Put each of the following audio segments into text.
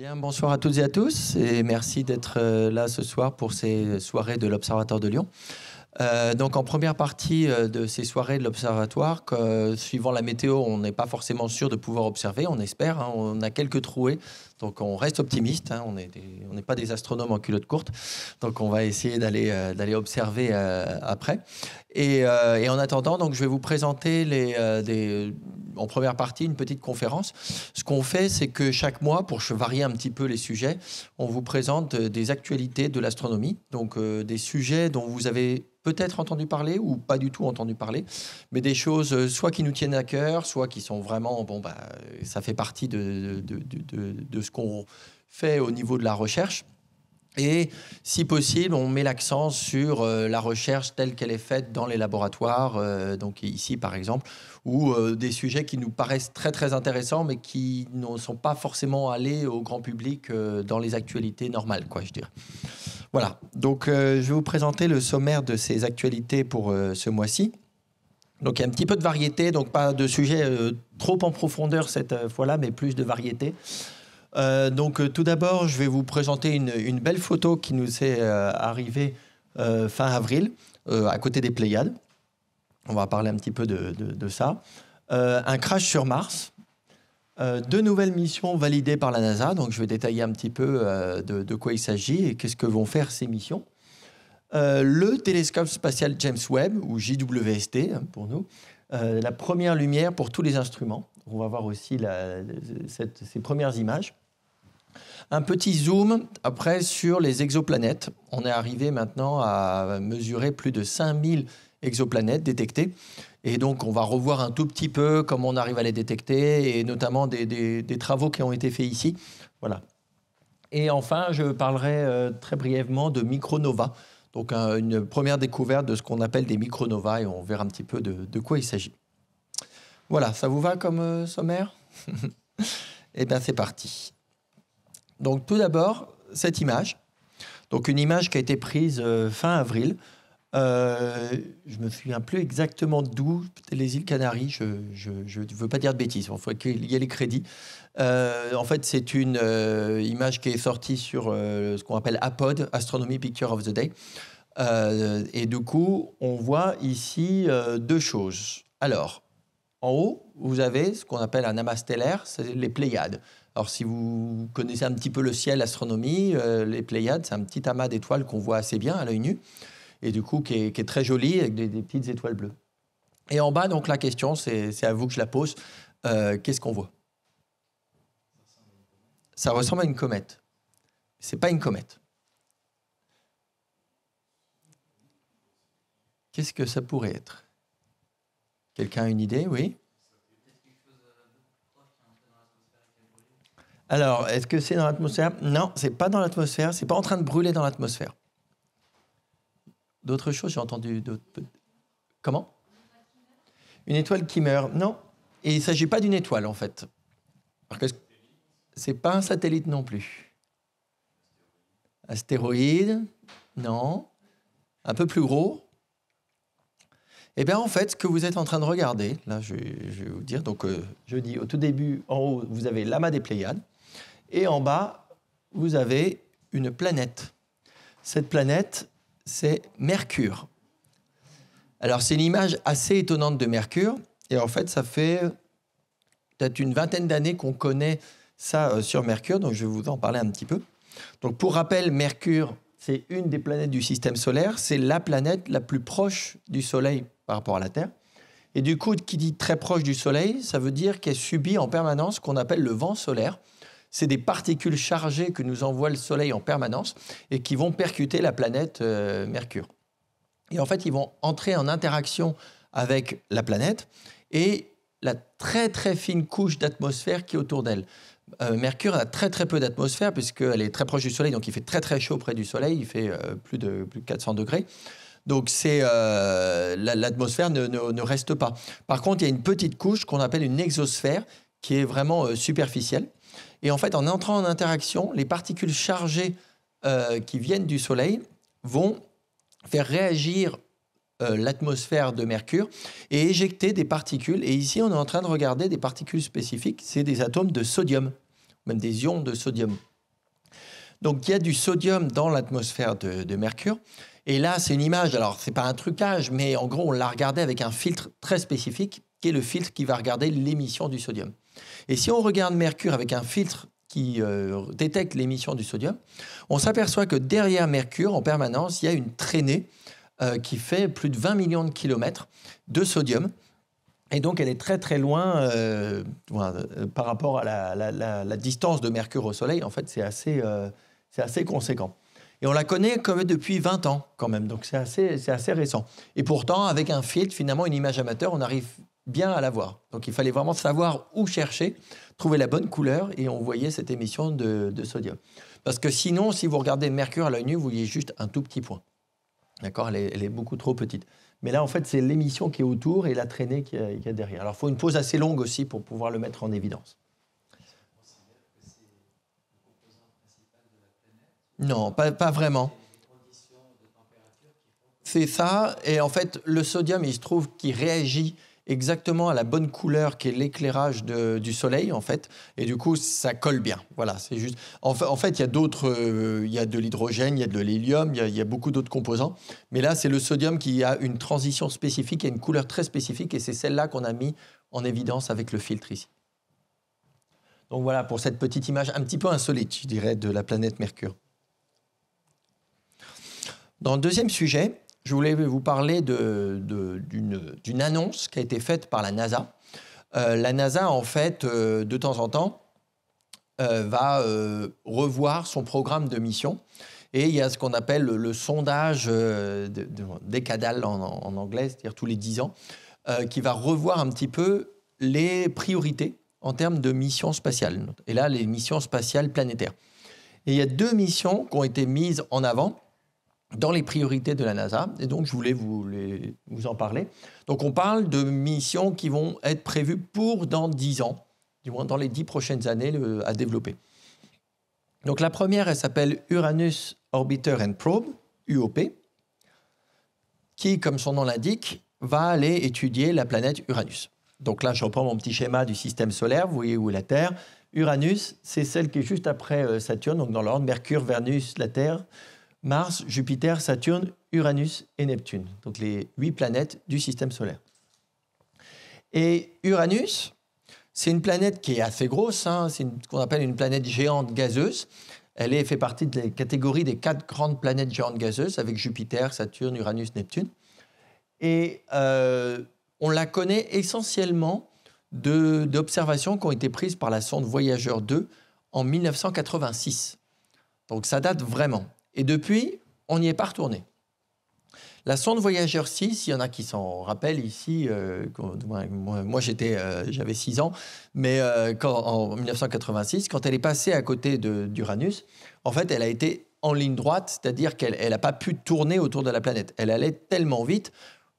Bien, bonsoir à toutes et à tous et merci d'être là ce soir pour ces soirées de l'Observatoire de Lyon. Donc en première partie de ces soirées de l'Observatoire, suivant la météo, on n'est pas forcément sûr de pouvoir observer, on espère, hein, on a quelques trouées, donc on reste optimiste, hein, on n'est pas des astronomes en culotte courte, donc on va essayer d'aller observer après. Et en attendant, donc, je vais vous présenter en première partie une petite conférence. Ce qu'on fait, c'est que chaque mois, pour varier un petit peu les sujets, on vous présente des actualités de l'astronomie, donc des sujets dont vous avez peut-être entendu parler ou pas du tout entendu parler, mais des choses soit qui nous tiennent à cœur, soit qui sont vraiment, ça fait partie de ce qu'on fait au niveau de la recherche. Et si possible, on met l'accent sur la recherche telle qu'elle est faite dans les laboratoires, donc ici par exemple, ou des sujets qui nous paraissent très très intéressants, mais qui ne sont pas forcément allés au grand public dans les actualités normales, quoi, je dirais. Voilà, donc je vais vous présenter le sommaire de ces actualités pour ce mois-ci. Donc il y a un petit peu de variété, donc pas de sujet trop en profondeur cette fois-là, mais plus de variété. Tout d'abord, je vais vous présenter une belle photo qui nous est arrivée fin avril, à côté des Pléiades. On va parler un petit peu de ça. Un crash sur Mars. 2 nouvelles missions validées par la NASA. Donc, je vais détailler un petit peu de quoi il s'agit et qu'est-ce que vont faire ces missions. Le télescope spatial James Webb, ou JWST pour nous. La première lumière pour tous les instruments. On va voir aussi ces premières images. Un petit zoom après sur les exoplanètes. On est arrivé maintenant à mesurer plus de 5000 exoplanètes détectées. Et donc, on va revoir un tout petit peu comment on arrive à les détecter et notamment des travaux qui ont été faits ici. Voilà. Et enfin, je parlerai très brièvement de micronovas. Donc, une première découverte de ce qu'on appelle des micronovas et on verra un petit peu de quoi il s'agit. Voilà, ça vous va comme sommaire? Eh bien, c'est parti. Donc, tout d'abord, cette image. Donc, une image qui a été prise fin avril. Je me souviens plus exactement d'où, peut-être les îles Canaries, je ne veux pas dire de bêtises, il faut qu'il y ait les crédits. En fait, c'est une image qui est sortie sur ce qu'on appelle APOD, Astronomy Picture of the Day. Et du coup, on voit ici 2 choses. Alors, en haut, vous avez ce qu'on appelle un amas stellaire, c'est les Pléiades. Alors, si vous connaissez un petit peu le ciel, l'astronomie, les Pléiades, c'est un petit amas d'étoiles qu'on voit assez bien à l'œil nu, et du coup, qui est très joli, avec des petites étoiles bleues. Et en bas, donc, la question, c'est à vous que je la pose. Qu'est-ce qu'on voit? Ça ressemble à une comète. Ce n'est pas une comète. Qu'est-ce que ça pourrait être? Quelqu'un a une idée? Oui? Alors, est-ce que c'est dans l'atmosphère? Non, c'est pas dans l'atmosphère. C'est pas en train de brûler dans l'atmosphère. D'autres choses, j'ai entendu d'autres. Comment? Une étoile qui meurt? Non. Et il ne s'agit pas d'une étoile, en fait. C'est pas un satellite non plus. Astéroïde? Non. Un peu plus gros? Eh bien, en fait, ce que vous êtes en train de regarder, là, je vais vous dire, donc je dis au tout début, en haut, vous avez l'amas des Pléiades, et en bas, vous avez une planète. Cette planète, c'est Mercure. Alors, c'est une image assez étonnante de Mercure, et en fait, ça fait peut-être une vingtaine d'années qu'on connaît ça sur Mercure, donc je vais vous en parler un petit peu. Donc, pour rappel, Mercure, c'est une des planètes du système solaire, c'est la planète la plus proche du Soleil par rapport à la Terre. Et du coup, qui dit très proche du Soleil, ça veut dire qu'elle subit en permanence ce qu'on appelle le vent solaire. C'est des particules chargées que nous envoie le Soleil en permanence et qui vont percuter la planète Mercure. Et en fait, ils vont entrer en interaction avec la planète et la très très fine couche d'atmosphère qui est autour d'elle. Mercure a très très peu d'atmosphère puisqu'elle est très proche du Soleil, donc il fait très très chaud près du Soleil, il fait plus de 400 degrés. Donc l'atmosphère ne reste pas. Par contre, il y a une petite couche qu'on appelle une exosphère qui est vraiment superficielle. Et en fait, en entrant en interaction, les particules chargées qui viennent du Soleil vont faire réagir l'atmosphère de Mercure et éjecter des particules. Et ici, on est en train de regarder des particules spécifiques. C'est des atomes de sodium, même des ions de sodium. Donc, il y a du sodium dans l'atmosphère de Mercure. Et là, c'est une image, alors ce n'est pas un trucage, mais en gros, on l'a regardé avec un filtre très spécifique, qui est le filtre qui va regarder l'émission du sodium. Et si on regarde Mercure avec un filtre qui détecte l'émission du sodium, on s'aperçoit que derrière Mercure, en permanence, il y a une traînée qui fait plus de 20 millions de kilomètres de sodium. Et donc, elle est très, très loin par rapport à la distance de Mercure au Soleil. En fait, c'est assez conséquent. Et on la connaît comme depuis 20 ans, quand même. Donc, c'est assez récent. Et pourtant, avec un filtre, finalement, une image amateur, on arrive bien à la voir. Donc, il fallait vraiment savoir où chercher, trouver la bonne couleur, et on voyait cette émission de sodium. Parce que sinon, si vous regardez Mercure à l'œil nu, vous voyez juste un tout petit point. D'accord ? Elle est beaucoup trop petite. Mais là, en fait, c'est l'émission qui est autour et la traînée qui est derrière. Alors, il faut une pause assez longue aussi pour pouvoir le mettre en évidence. Non, pas vraiment. C'est ça. Et en fait, le sodium, il se trouve qu'il réagit exactement à la bonne couleur qui est l'éclairage du soleil, en fait. Et du coup, ça colle bien. Voilà, c'est juste. En fait, il y a d'autres. Il y a de l'hydrogène, il y a de l'hélium, il y a beaucoup d'autres composants. Mais là, c'est le sodium qui a une transition spécifique et une couleur très spécifique. Et c'est celle-là qu'on a mis en évidence avec le filtre ici. Donc voilà, pour cette petite image un petit peu insolite, je dirais, de la planète Mercure. Dans le deuxième sujet, je voulais vous parler d'une annonce qui a été faite par la NASA. La NASA, en fait, de temps en temps, va revoir son programme de mission. Et il y a ce qu'on appelle le sondage décadal en anglais, c'est-à-dire tous les 10 ans, qui va revoir un petit peu les priorités en termes de missions spatiales. Et là, les missions spatiales planétaires. Et il y a 2 missions qui ont été mises en avant dans les priorités de la NASA, et donc je voulais vous en parler. Donc on parle de missions qui vont être prévues pour dans 10 ans, du moins dans les 10 prochaines années à développer. Donc la première, elle s'appelle Uranus Orbiter and Probe, UOP, qui, comme son nom l'indique, va aller étudier la planète Uranus. Donc là, je reprends mon petit schéma du système solaire, vous voyez où est la Terre. Uranus, c'est celle qui est juste après Saturne, donc dans l'ordre Mercure, Vénus, la Terre, Mars, Jupiter, Saturne, Uranus et Neptune. Donc les 8 planètes du système solaire. Et Uranus, c'est une planète qui est assez grosse, hein, c'est ce qu'on appelle une planète géante gazeuse. Elle fait partie de la catégorie des 4 grandes planètes géantes gazeuses, avec Jupiter, Saturne, Uranus, Neptune. Et on la connaît essentiellement d'observations qui ont été prises par la sonde Voyager 2 en 1986. Donc ça date vraiment. Et depuis, on n'y est pas retourné. La sonde Voyager 6, il y en a qui s'en rappellent ici. Moi, j'avais 6 ans, mais en 1986, quand elle est passée à côté d'Uranus, en fait, elle a été en ligne droite, c'est-à-dire qu'elle n'a pas pu tourner autour de la planète. Elle allait tellement vite,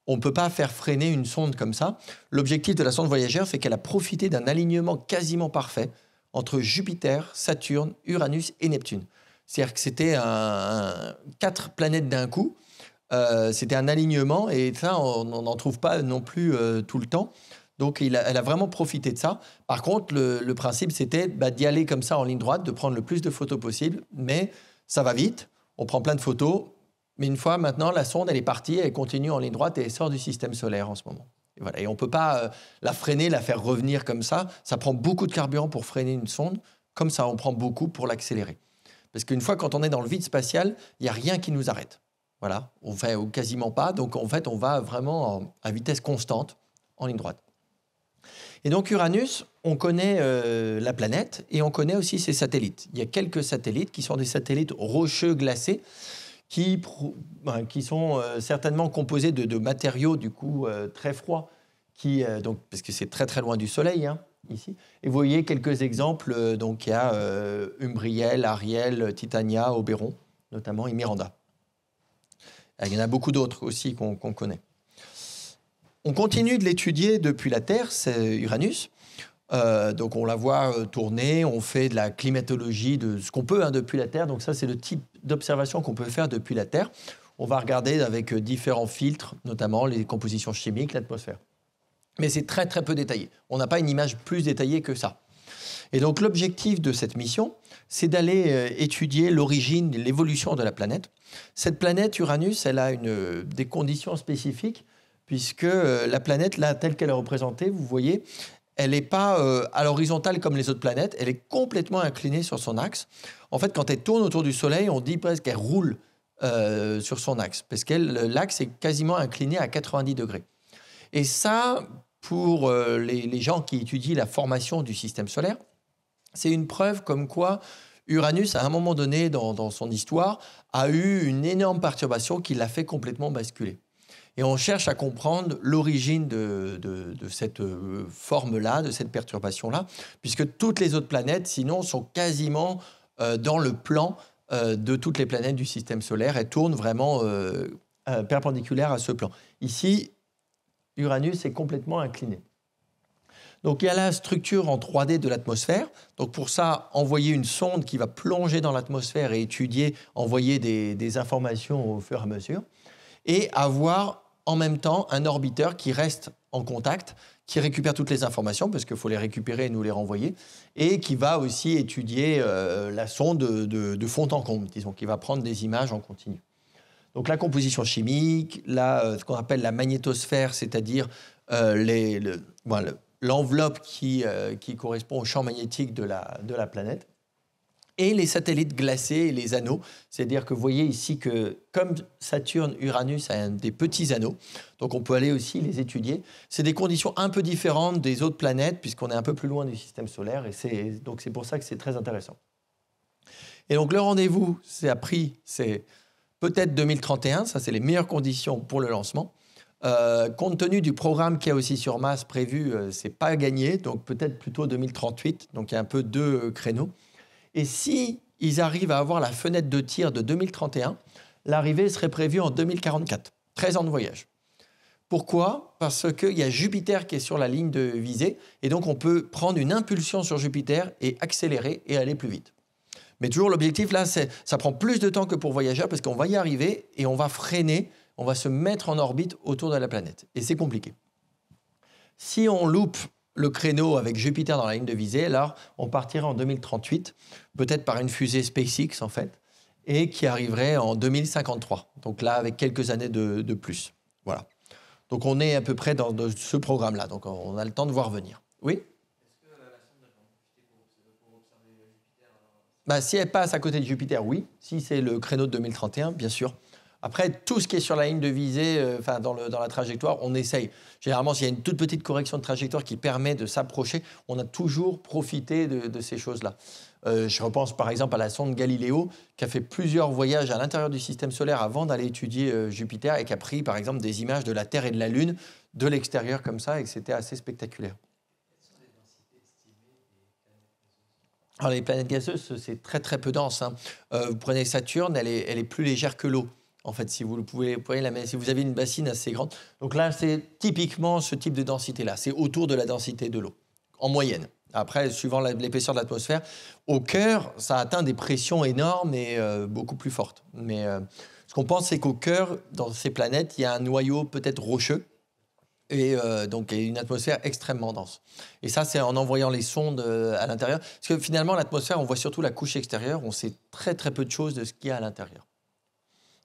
on ne peut pas faire freiner une sonde comme ça. L'objectif de la sonde Voyager, c'est qu'elle a profité d'un alignement quasiment parfait entre Jupiter, Saturne, Uranus et Neptune. C'est-à-dire que c'était 4 planètes d'un coup. C'était un alignement et ça, on n'en trouve pas non plus tout le temps. Donc, elle a vraiment profité de ça. Par contre, le principe, c'était d'y aller comme ça en ligne droite, de prendre le plus de photos possible. Mais ça va vite, on prend plein de photos. Mais une fois maintenant, la sonde, elle est partie, elle continue en ligne droite et elle sort du système solaire en ce moment. Et, voilà. Et on ne peut pas la freiner, la faire revenir comme ça. Ça prend beaucoup de carburant pour freiner une sonde. Comme ça, on prend beaucoup pour l'accélérer. Parce qu'une fois, quand on est dans le vide spatial, il n'y a rien qui nous arrête. Voilà, ou quasiment pas. Donc, en fait, on va vraiment à vitesse constante, en ligne droite. Et donc, Uranus, on connaît la planète et on connaît aussi ses satellites. Il y a quelques satellites qui sont des satellites rocheux glacés qui sont certainement composés de matériaux, du coup, très froids, donc, parce que c'est très, très loin du Soleil, hein, ici. Et vous voyez quelques exemples. Donc, il y a Umbriel, Ariel, Titania, Oberon, notamment, et Miranda. Il y en a beaucoup d'autres aussi qu'on connaît. On continue de l'étudier depuis la Terre, c'est Uranus. Donc, on la voit tourner, on fait de la climatologie de ce qu'on peut depuis la Terre. Donc, ça, c'est le type d'observation qu'on peut faire depuis la Terre. On va regarder avec différents filtres, notamment les compositions chimiques, l'atmosphère. Mais c'est très, très peu détaillé. On n'a pas une image plus détaillée que ça. Et donc l'objectif de cette mission, c'est d'aller étudier l'origine, l'évolution de la planète. Cette planète Uranus, elle a des conditions spécifiques, puisque la planète, là, telle qu'elle est représentée, vous voyez, elle n'est pas à l'horizontale comme les autres planètes, elle est complètement inclinée sur son axe. En fait, quand elle tourne autour du Soleil, on dit presque qu'elle roule sur son axe, parce que l'axe est quasiment incliné à 90 degrés. Et ça, pour les gens qui étudient la formation du système solaire, c'est une preuve comme quoi Uranus, à un moment donné dans son histoire, a eu une énorme perturbation qui l'a fait complètement basculer. Et on cherche à comprendre l'origine de cette forme-là, de cette perturbation-là, puisque toutes les autres planètes, sinon, sont quasiment dans le plan de toutes les planètes du système solaire. Elles tournent vraiment perpendiculaires à ce plan. Ici, Uranus est complètement incliné. Donc il y a la structure en 3D de l'atmosphère. Donc pour ça, envoyer une sonde qui va plonger dans l'atmosphère et étudier, envoyer des informations au fur et à mesure. Et avoir en même temps un orbiteur qui reste en contact, qui récupère toutes les informations, parce qu'il faut les récupérer et nous les renvoyer, et qui va aussi étudier la sonde de fond en comble, disons, qui va prendre des images en continu. Donc la composition chimique, ce qu'on appelle la magnétosphère, c'est-à-dire l'enveloppe qui correspond au champ magnétique de la planète, et les satellites glacés et les anneaux. C'est-à-dire que vous voyez ici que comme Saturne, Uranus a des petits anneaux, donc on peut aller aussi les étudier. C'est des conditions un peu différentes des autres planètes, puisqu'on est un peu plus loin du système solaire, et c'est pour ça que c'est très intéressant. Et donc le rendez-vous, c'est peut-être 2031, ça c'est les meilleures conditions pour le lancement. Compte tenu du programme qu'il y a aussi sur Mars prévu, c'est pas gagné, donc peut-être plutôt 2038, donc il y a un peu deux créneaux. Et si ils arrivent à avoir la fenêtre de tir de 2031, l'arrivée serait prévue en 2044, 13 ans de voyage. Pourquoi ? Parce qu'il y a Jupiter qui est sur la ligne de visée, et donc on peut prendre une impulsion sur Jupiter et accélérer et aller plus vite. Mais toujours l'objectif là, ça prend plus de temps que pour Voyager, parce qu'on va y arriver et on va freiner, on va se mettre en orbite autour de la planète. Et c'est compliqué. Si on loupe le créneau avec Jupiter dans la ligne de visée, alors on partirait en 2038, peut-être par une fusée SpaceX en fait, et qui arriverait en 2053. Donc là, avec quelques années de plus. Voilà. Donc on est à peu près dans ce programme-là. Donc on a le temps de voir venir. Oui ? Est-ce que la sonde va en profiter pour observer Jupiter ? Si elle passe à côté de Jupiter, oui. Si c'est le créneau de 2031, bien sûr. Après, tout ce qui est sur la ligne de visée, dans la trajectoire, on essaye. Généralement, s'il y a une toute petite correction de trajectoire qui permet de s'approcher, on a toujours profité de ces choses-là. Je repense par exemple à la sonde Galileo, qui a fait plusieurs voyages à l'intérieur du système solaire avant d'aller étudier Jupiter, et qui a pris par exemple des images de la Terre et de la Lune de l'extérieur comme ça, et que c'était assez spectaculaire. Quelles sont les densités estimées des planètes gazeuses ? Alors, les planètes gazeuses, c'est très très peu dense. Vous prenez Saturne, elle est plus légère que l'eau. En fait, si vous avez une bassine assez grande. Donc là, c'est typiquement ce type de densité-là. C'est autour de la densité de l'eau, en moyenne. Après, suivant l'épaisseur de l'atmosphère, au cœur, ça atteint des pressions énormes et beaucoup plus fortes. Mais ce qu'on pense, c'est qu'au cœur, dans ces planètes, il y a un noyau peut-être rocheux et donc une atmosphère extrêmement dense. Et ça, c'est en envoyant les sondes à l'intérieur. Parce que finalement, l'atmosphère, on voit surtout la couche extérieure. On sait très, très peu de choses de ce qu'il y a à l'intérieur.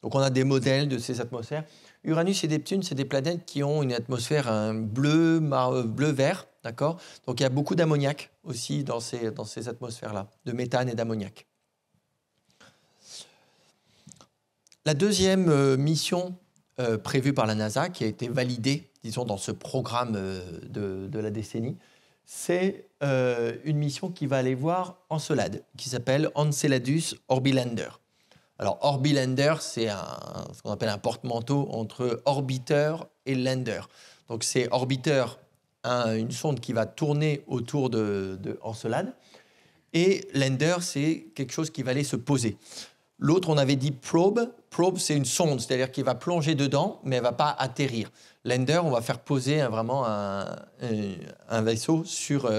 Donc on a des modèles de ces atmosphères. Uranus et Neptune, c'est des planètes qui ont une atmosphère bleu-vert, d'accord ? Donc il y a beaucoup d'ammoniac aussi dans ces atmosphères-là, de méthane et d'ammoniac. La deuxième mission prévue par la NASA, qui a été validée, disons, dans ce programme de la décennie, c'est une mission qui va aller voir Encelade, qui s'appelle Enceladus Orbilander. Alors, Orbilander, c'est ce qu'on appelle un porte-manteau entre orbiteur et lander. Donc, c'est orbiteur, une sonde qui va tourner autour de Encelade. Et lander, c'est quelque chose qui va aller se poser. L'autre, on avait dit probe. Probe, c'est une sonde, c'est-à-dire qu'il va plonger dedans, mais elle ne va pas atterrir. Lander, on va faire poser vraiment un vaisseau sur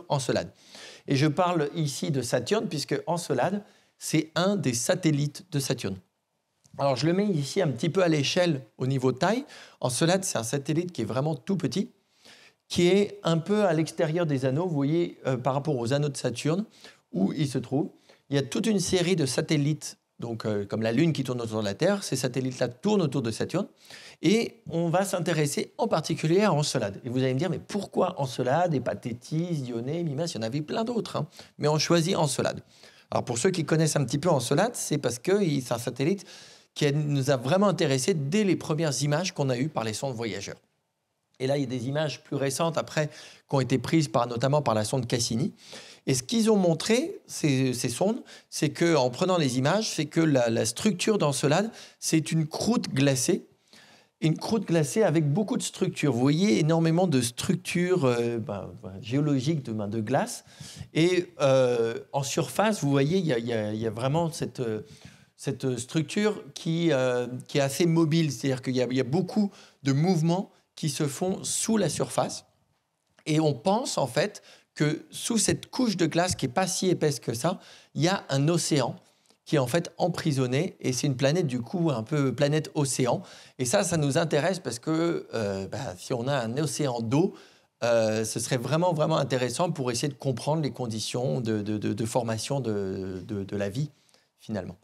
Encelade. Et je parle ici de Saturne, puisque Encelade, c'est un des satellites de Saturne. Alors, je le mets ici un petit peu à l'échelle au niveau taille. Encelade, c'est un satellite qui est vraiment tout petit, qui est un peu à l'extérieur des anneaux, vous voyez, par rapport aux anneaux de Saturne, où il se trouve. Il y a toute une série de satellites, donc comme la Lune qui tourne autour de la Terre, ces satellites-là tournent autour de Saturne, et on va s'intéresser en particulier à Encelade. Et vous allez me dire, mais pourquoi Encelade et pas Tétis, Dionée, Mimas? Il y en avait plein d'autres, hein, mais on choisit Encelade. Alors pour ceux qui connaissent un petit peu Encelade, c'est parce que c'est un satellite qui nous a vraiment intéressés dès les premières images qu'on a eues par les sondes voyageurs. Et là, il y a des images plus récentes après qui ont été prises notamment par la sonde Cassini. Et ce qu'ils ont montré, ces sondes, c'est qu'en prenant les images, c'est que la structure d'Encelade, c'est une croûte glacée avec beaucoup de structures. Vous voyez énormément de structures géologiques de glace. Et en surface, vous voyez, il y a vraiment cette structure qui est assez mobile. C'est-à-dire qu'il y a beaucoup de mouvements qui se font sous la surface. Et on pense en fait que sous cette couche de glace qui n'est pas si épaisse que ça, il y a un océan qui est en fait emprisonné. Et c'est une planète, du coup, un peu planète océan. Et ça nous intéresse parce que si on a un océan d'eau, ce serait vraiment, vraiment intéressant pour essayer de comprendre les conditions de formation de la vie, finalement.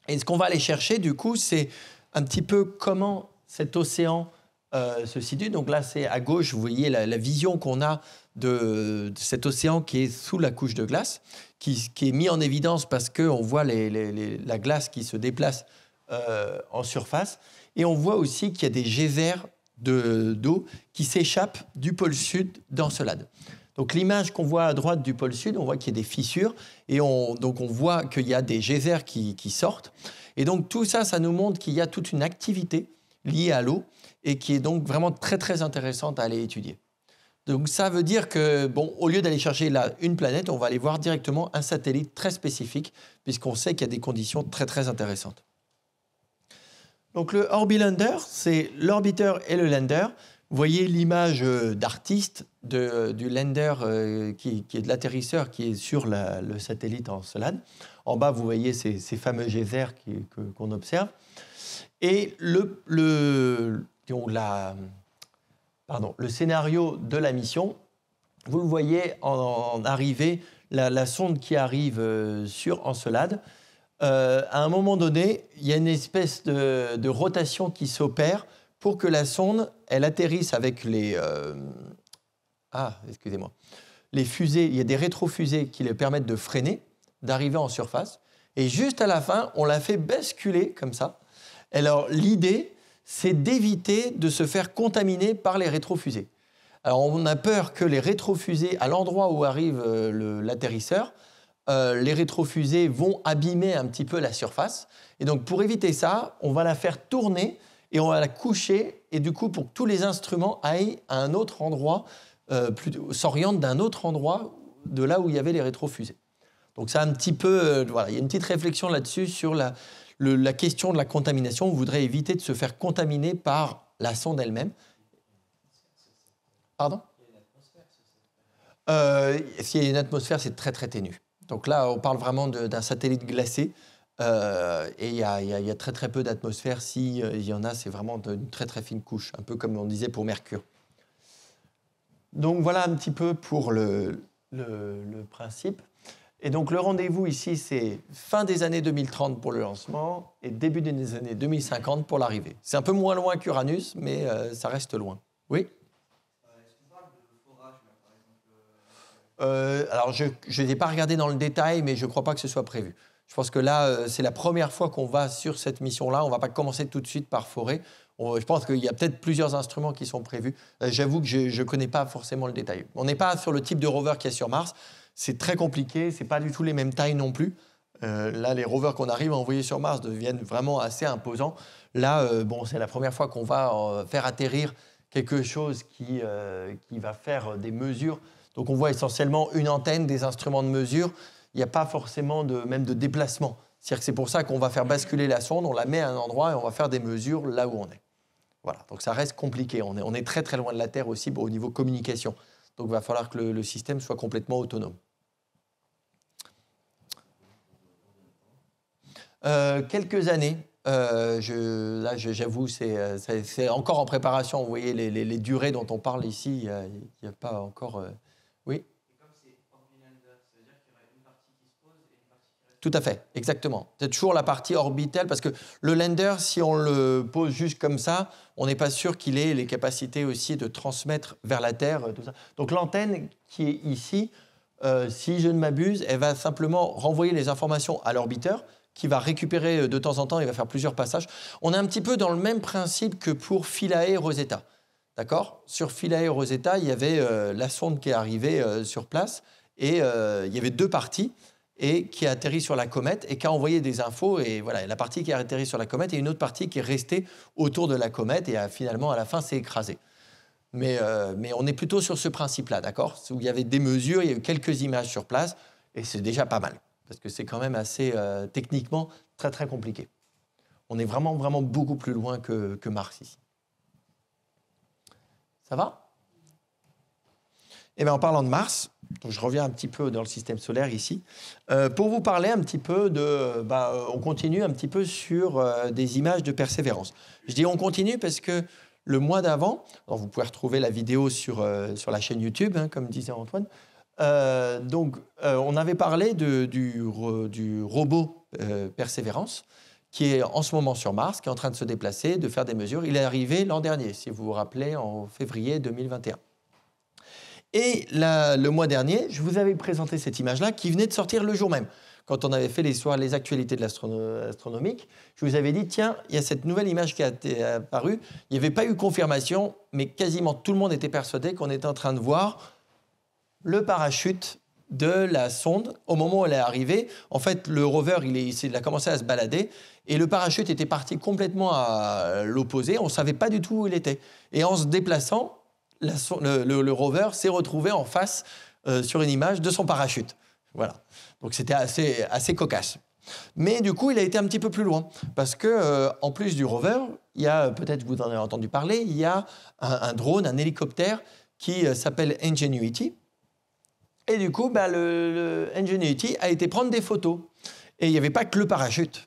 Et ce qu'on va aller chercher, du coup, c'est un petit peu comment cet océan se situe. Donc là, c'est à gauche, vous voyez la vision qu'on a de cet océan qui est sous la couche de glace, qui est mis en évidence parce qu'on voit la glace qui se déplace en surface. Et on voit aussi qu'il y a des geysers d'eau qui s'échappent du pôle sud d'Encelade. Donc l'image qu'on voit à droite du pôle sud, on voit qu'il y a des fissures et donc on voit qu'il y a des geysers qui sortent. Et donc tout ça, ça nous montre qu'il y a toute une activité liée à l'eau et qui est donc vraiment très très intéressante à aller étudier. Donc ça veut dire que, au lieu d'aller chercher là une planète, on va aller voir directement un satellite très spécifique puisqu'on sait qu'il y a des conditions très très intéressantes. Donc le Orbilander, c'est l'orbiteur et le lander. Vous voyez l'image d'artiste du lander qui est de l'atterrisseur qui est sur le satellite Encelade. En bas, vous voyez ces fameux geysers qu'on observe. Et le scénario de la mission, vous le voyez en arrivée, la sonde qui arrive sur Encelade. À un moment donné, il y a une espèce de rotation qui s'opère pour que la sonde, elle atterrisse avec les fusées. Il y a des rétrofusées qui lui permettent de freiner, d'arriver en surface. Et juste à la fin, on la fait basculer comme ça. Alors, l'idée, c'est d'éviter de se faire contaminer par les rétrofusées. Alors, on a peur que les rétrofusées, à l'endroit où arrive l'atterrisseur, les rétrofusées vont abîmer un petit peu la surface. Et donc, pour éviter ça, on va la faire tourner et on va la coucher. Et du coup, pour que tous les instruments aillent à un autre endroit, s'orientent d'un autre endroit de là où il y avait les rétrofusées. Donc, ça un petit peu, il y a une petite réflexion là-dessus sur la question de la contamination. On voudrait éviter de se faire contaminer par la sonde elle-même. Pardon ? S'il y a une atmosphère, c'est très très ténu. Donc là, on parle vraiment d'un satellite glacé et il y a très très peu d'atmosphère. S'il y en a, c'est vraiment une très très fine couche, un peu comme on disait pour Mercure. Donc voilà un petit peu pour le principe. Et donc le rendez-vous ici, c'est fin des années 2030 pour le lancement et début des années 2050 pour l'arrivée. C'est un peu moins loin qu'Uranus, mais ça reste loin. Oui ? Alors, je n'ai pas regardé dans le détail, mais je ne crois pas que ce soit prévu. Je pense que là, c'est la première fois qu'on va sur cette mission-là. On ne va pas commencer tout de suite par forer. Je pense qu'il y a peut-être plusieurs instruments qui sont prévus. J'avoue que je ne connais pas forcément le détail. On n'est pas sur le type de rover qu'il y a sur Mars. C'est très compliqué. Ce n'est pas du tout les mêmes tailles non plus. Là, les rovers qu'on arrive à envoyer sur Mars deviennent vraiment assez imposants. Là, c'est la première fois qu'on va faire atterrir quelque chose qui va faire des mesures. Donc on voit essentiellement une antenne, des instruments de mesure. Il n'y a pas forcément même de déplacement. C'est-à-dire que c'est pour ça qu'on va faire basculer la sonde, on la met à un endroit et on va faire des mesures là où on est. Voilà, donc ça reste compliqué. On est très très loin de la Terre aussi au niveau communication. Donc il va falloir que le système soit complètement autonome. Quelques années. Là, j'avoue, c'est encore en préparation. Vous voyez les durées dont on parle ici, il n'y a pas encore... Oui. Et comme c'est orbitalander, ça veut dire qu'il y aura une partie qui se pose et une partie qui reste... Tout à fait, exactement. C'est toujours la partie orbitale, parce que le lander, si on le pose juste comme ça, on n'est pas sûr qu'il ait les capacités aussi de transmettre vers la Terre, tout ça. Donc l'antenne qui est ici, si je ne m'abuse, elle va simplement renvoyer les informations à l'orbiteur, qui va récupérer de temps en temps, il va faire plusieurs passages. On est un petit peu dans le même principe que pour Philae Rosetta. D'accord ? Sur Philae Rosetta, il y avait la sonde qui est arrivée sur place et il y avait 2 parties et qui a atterri sur la comète et qui a envoyé des infos. Et voilà, la partie qui a atterri sur la comète et une autre partie qui est restée autour de la comète et finalement, à la fin, s'est écrasée. Mais on est plutôt sur ce principe-là, d'accord ? Où il y avait des mesures, il y a eu quelques images sur place et c'est déjà pas mal. Parce que c'est quand même assez techniquement très très compliqué. On est vraiment beaucoup plus loin que Mars ici. Ça va ? Eh bien, en parlant de Mars, donc je reviens un petit peu dans le système solaire ici, pour vous parler un petit peu on continue un petit peu sur des images de Persévérance. Je dis on continue parce que le mois d'avant, vous pouvez retrouver la vidéo sur la chaîne YouTube, hein, comme disait Antoine. On avait parlé du robot Persévérance qui est en ce moment sur Mars, qui est en train de se déplacer, de faire des mesures. Il est arrivé l'an dernier, si vous vous rappelez, en février 2021. Et le mois dernier, je vous avais présenté cette image-là qui venait de sortir le jour même. Quand on avait fait les actualités de l'astronomique, je vous avais dit, tiens, il y a cette nouvelle image qui a apparue. Il n'y avait pas eu confirmation, mais quasiment tout le monde était persuadé qu'on était en train de voir le parachute de la sonde. Au moment où elle est arrivée, en fait, le rover, il a commencé à se balader et le parachute était parti complètement à l'opposé. On ne savait pas du tout où il était. Et en se déplaçant, le rover s'est retrouvé en face sur une image de son parachute. Voilà. Donc c'était assez cocasse. Mais du coup, il a été un petit peu plus loin parce que en plus du rover, il y a, peut-être vous en avez entendu parler, il y a un drone, un hélicoptère qui s'appelle Ingenuity. Et du coup, le Ingenuity a été prendre des photos. Et il n'y avait pas que le parachute.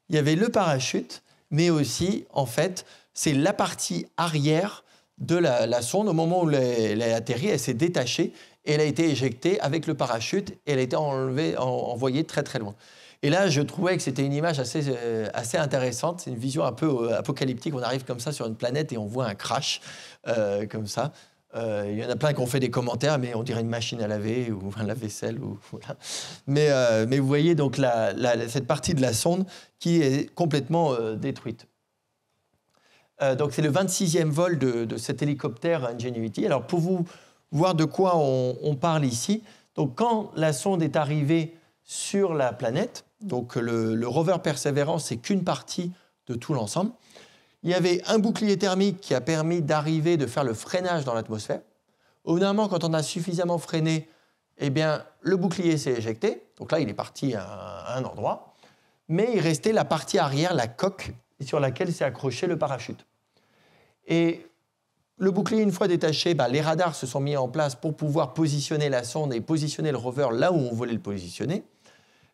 Il y avait le parachute, mais aussi, en fait, c'est la partie arrière de la sonde. Au moment où elle a atterri, elle s'est détachée et elle a été éjectée avec le parachute et elle a été envoyée très, très loin. Et là, je trouvais que c'était une image assez intéressante. C'est une vision un peu apocalyptique. On arrive comme ça sur une planète et on voit un crash comme ça. Il y en a plein qui ont fait des commentaires, mais on dirait une machine à laver ou un lave-vaisselle. Voilà. Mais vous voyez donc cette partie de la sonde qui est complètement détruite. Donc c'est le 26e vol de cet hélicoptère Ingenuity. Alors pour vous voir de quoi on parle ici, donc quand la sonde est arrivée sur la planète, donc le rover Perseverance, c'est qu'une partie de tout l'ensemble. Il y avait un bouclier thermique qui a permis d'arriver, de faire le freinage dans l'atmosphère. Au bout d'un moment, quand on a suffisamment freiné, eh bien, le bouclier s'est éjecté. Donc là, il est parti à un endroit. Mais il restait la partie arrière, la coque, sur laquelle s'est accroché le parachute. Et le bouclier, une fois détaché, les radars se sont mis en place pour pouvoir positionner la sonde et positionner le rover là où on voulait le positionner.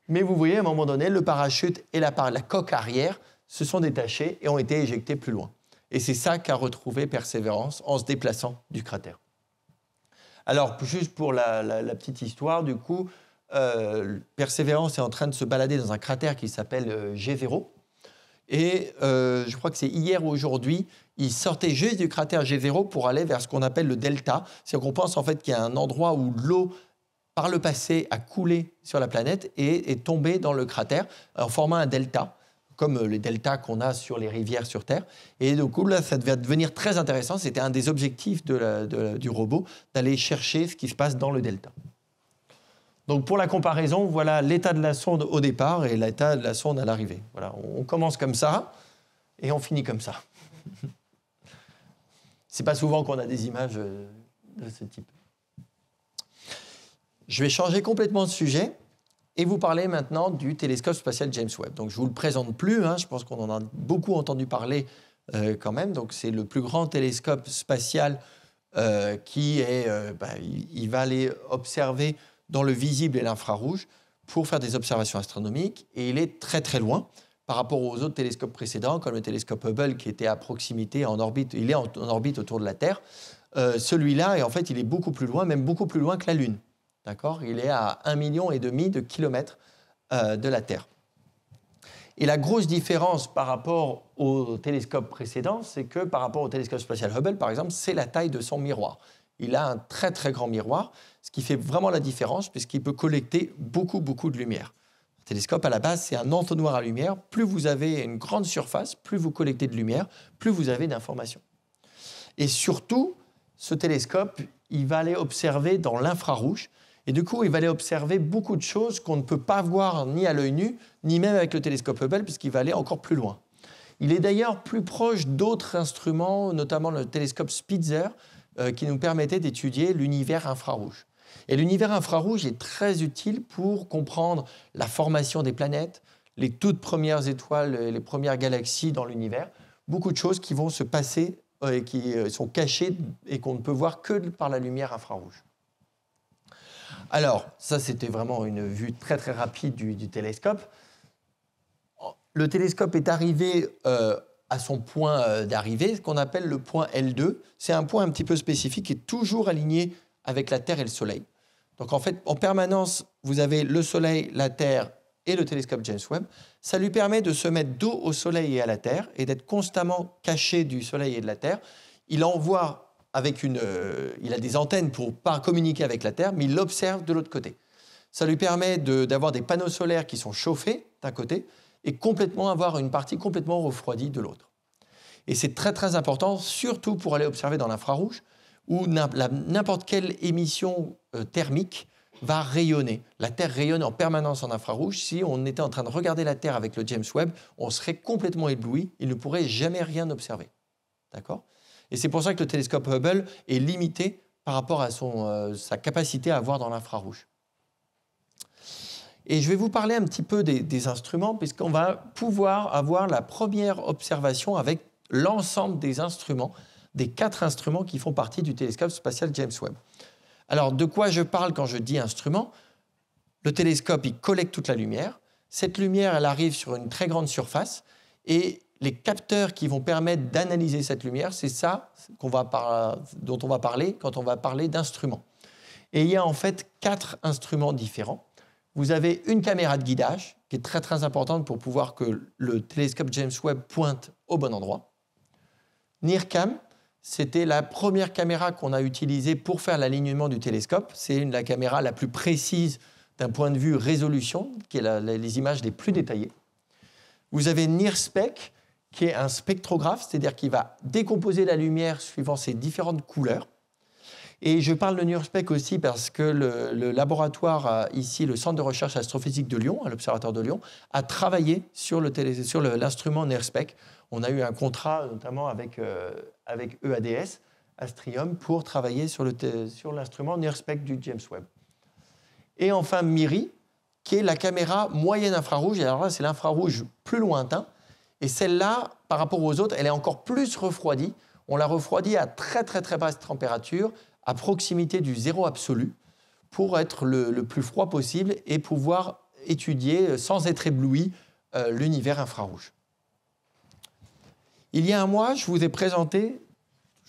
Mais vous voyez, à un moment donné, le parachute et la coque arrière se sont détachés et ont été éjectés plus loin. Et c'est ça qu'a retrouvé Persévérance en se déplaçant du cratère. Alors, juste pour la petite histoire, du coup, Persévérance est en train de se balader dans un cratère qui s'appelle G0. Et je crois que c'est hier ou aujourd'hui, il sortait juste du cratère G0 pour aller vers ce qu'on appelle le delta. C'est-à-dire qu'on pense en fait qu'il y a un endroit où l'eau, par le passé, a coulé sur la planète et est tombée dans le cratère en formant un delta, comme les deltas qu'on a sur les rivières sur Terre. Et du coup, là, ça devait devenir très intéressant. C'était un des objectifs du robot, d'aller chercher ce qui se passe dans le delta. Donc, pour la comparaison, voilà l'état de la sonde au départ et l'état de la sonde à l'arrivée. Voilà, on commence comme ça et on finit comme ça. C'est pas souvent qu'on a des images de ce type. Je vais changer complètement de sujet et vous parler maintenant du télescope spatial James Webb. Donc, je ne vous le présente plus, je pense qu'on en a beaucoup entendu parler quand même. Donc, c'est le plus grand télescope spatial qui est... il va aller observer dans le visible et l'infrarouge pour faire des observations astronomiques. Et il est très, très loin, par rapport aux autres télescopes précédents, comme le télescope Hubble qui était à proximité, en orbite, il est en orbite autour de la Terre. Celui-là, en fait, il est beaucoup plus loin, même beaucoup plus loin que la Lune. D'accord ? Il est à 1,5 million de kilomètres de la Terre. Et la grosse différence par rapport au télescope précédent, c'est que par rapport au télescope spatial Hubble, par exemple, c'est la taille de son miroir. Il a un très très grand miroir, ce qui fait vraiment la différence puisqu'il peut collecter beaucoup de lumière. Le télescope, à la base, c'est un entonnoir à lumière. Plus vous avez une grande surface, plus vous collectez de lumière, plus vous avez d'informations. Et surtout, ce télescope, il va aller observer dans l'infrarouge. Et du coup, il va aller observer beaucoup de choses qu'on ne peut pas voir ni à l'œil nu, ni même avec le télescope Hubble, puisqu'il va aller encore plus loin. Il est d'ailleurs plus proche d'autres instruments, notamment le télescope Spitzer, qui nous permettait d'étudier l'univers infrarouge. Et l'univers infrarouge est très utile pour comprendre la formation des planètes, les toutes premières étoiles, les premières galaxies dans l'univers, beaucoup de choses qui vont se passer et qui sont cachées et qu'on ne peut voir que par la lumière infrarouge. Alors, ça, c'était vraiment une vue très, très rapide du télescope. Le télescope est arrivé à son point d'arrivée, ce qu'on appelle le point L2. C'est un point un petit peu spécifique qui est toujours aligné avec la Terre et le Soleil. Donc, en fait, en permanence, vous avez le Soleil, la Terre et le télescope James Webb. Ça lui permet de se mettre dos au Soleil et à la Terre et d'être constamment caché du Soleil et de la Terre. Il envoie il a des antennes pour ne pas communiquer avec la Terre, mais il l'observe de l'autre côté. Ça lui permet d'avoir des panneaux solaires qui sont chauffés d'un côté et avoir une partie complètement refroidie de l'autre. Et c'est très très important, surtout pour aller observer dans l'infrarouge, où n'importe quelle émission thermique va rayonner. La Terre rayonne en permanence en infrarouge. Si on était en train de regarder la Terre avec le James Webb, on serait complètement ébloui. Il ne pourrait jamais rien observer. D'accord ? Et c'est pour ça que le télescope Hubble est limité par rapport à sa capacité à voir dans l'infrarouge. Et je vais vous parler un petit peu des instruments, puisqu'on va pouvoir avoir la première observation avec l'ensemble des instruments, des 4 instruments qui font partie du télescope spatial James Webb. Alors, de quoi je parle quand je dis instrument ? Le télescope, il collecte toute la lumière. Cette lumière, elle arrive sur une très grande surface et les capteurs qui vont permettre d'analyser cette lumière, c'est ça dont on va parler quand on va parler d'instruments. Et il y a en fait 4 instruments différents. Vous avez une caméra de guidage qui est très très importante pour pouvoir que le télescope James Webb pointe au bon endroit. NIRCam, c'était la première caméra qu'on a utilisée pour faire l'alignement du télescope. C'est la caméra la plus précise d'un point de vue résolution, qui est les images les plus détaillées. Vous avez NIRSPEC, qui est un spectrographe, c'est-à-dire qui va décomposer la lumière suivant ses différentes couleurs. Et je parle de NIRSPEC aussi parce que le laboratoire, ici, le Centre de recherche astrophysique de Lyon, à l'Observatoire de Lyon, a travaillé sur l'instrument NIRSPEC. On a eu un contrat, notamment avec EADS, Astrium, pour travailler sur l'instrument NIRSPEC du James Webb. Et enfin, MIRI, qui est la caméra moyenne infrarouge. Et alors là, c'est l'infrarouge plus lointain. Et celle-là, par rapport aux autres, elle est encore plus refroidie. On la refroidit à très, très, très basse température, à proximité du zéro absolu, pour être le plus froid possible et pouvoir étudier, sans être ébloui, l'univers infrarouge. Il y a un mois, je vous ai présenté,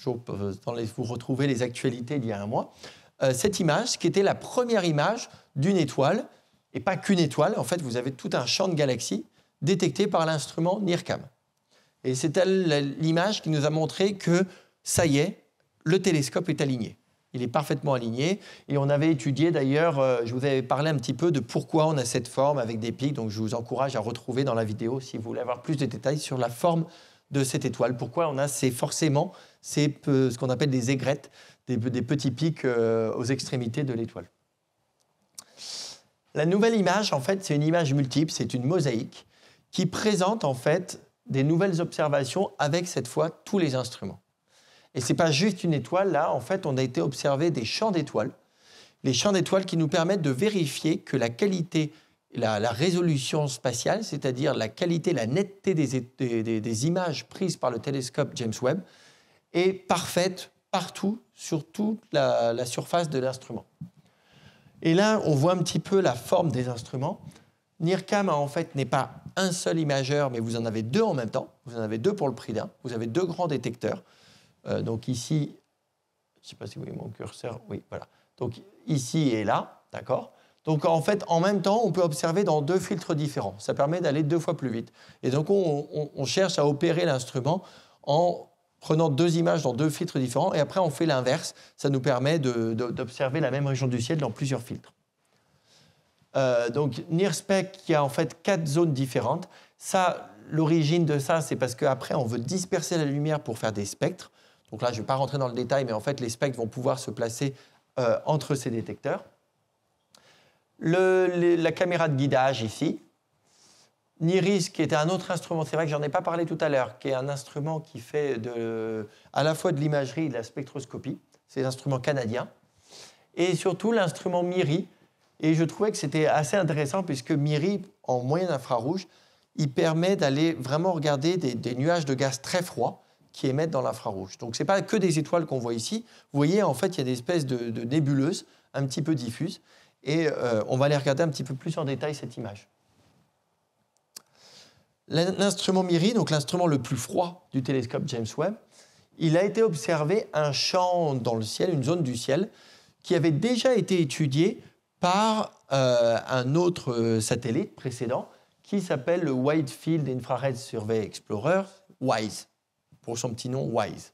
vous retrouvez les actualités d'il y a un mois, cette image qui était la première image d'une étoile, et pas qu'une étoile. En fait, vous avez tout un champ de galaxies détecté par l'instrument NIRCam. Et c'est l'image qui nous a montré que, ça y est, le télescope est aligné. Il est parfaitement aligné. Et on avait étudié d'ailleurs, je vous avais parlé un petit peu de pourquoi on a cette forme avec des pics. Donc je vous encourage à retrouver dans la vidéo si vous voulez avoir plus de détails sur la forme de cette étoile. Pourquoi on a forcément ce qu'on appelle des aigrettes, des petits pics aux extrémités de l'étoile. La nouvelle image, en fait, c'est une image multiple, c'est une mosaïque qui présente en fait des nouvelles observations avec cette fois tous les instruments. Et ce n'est pas juste une étoile, là, en fait, on a été observer des champs d'étoiles. Les champs d'étoiles qui nous permettent de vérifier que la qualité, la résolution spatiale, c'est-à-dire la qualité, la netteté des images prises par le télescope James Webb, est parfaite partout, sur toute la surface de l'instrument. Et là, on voit un petit peu la forme des instruments. NIRCam, en fait, n'est pas un seul imageur, mais vous en avez deux en même temps. Vous en avez deux pour le prix d'un. Vous avez deux grands détecteurs. Donc ici, je ne sais pas si vous voyez mon curseur. Oui, voilà. Donc ici et là, d'accord. Donc en fait, en même temps, on peut observer dans deux filtres différents. Ça permet d'aller 2 fois plus vite. Et donc on cherche à opérer l'instrument en prenant 2 images dans 2 filtres différents. Et après, on fait l'inverse. Ça nous permet d'observer la même région du ciel dans plusieurs filtres. Donc NIRSPEC qui a en fait 4 zones différentes. Ça, l'origine de ça, c'est parce qu'après, on veut disperser la lumière pour faire des spectres. Donc là, je ne vais pas rentrer dans le détail, mais en fait, les spectres vont pouvoir se placer entre ces détecteurs. La caméra de guidage ici. NIRIS, qui était un autre instrument, c'est vrai que je n'en ai pas parlé tout à l'heure, qui est un instrument qui fait à la fois de l'imagerie et de la spectroscopie. C'est un instrument canadien. Et surtout, l'instrument MIRI. Et je trouvais que c'était assez intéressant puisque MIRI, en moyenne infrarouge, il permet d'aller vraiment regarder des nuages de gaz très froids qui émettent dans l'infrarouge. Donc, ce n'est pas que des étoiles qu'on voit ici. Vous voyez, en fait, il y a des espèces de nébuleuses un petit peu diffuses. Et on va aller regarder un petit peu plus en détail cette image. L'instrument MIRI, donc l'instrument le plus froid du télescope James Webb, il a été observé un champ dans le ciel, une zone du ciel, qui avait déjà été étudiée par un autre satellite précédent qui s'appelle le Wide Field Infrared Survey Explorer, WISE, pour son petit nom WISE.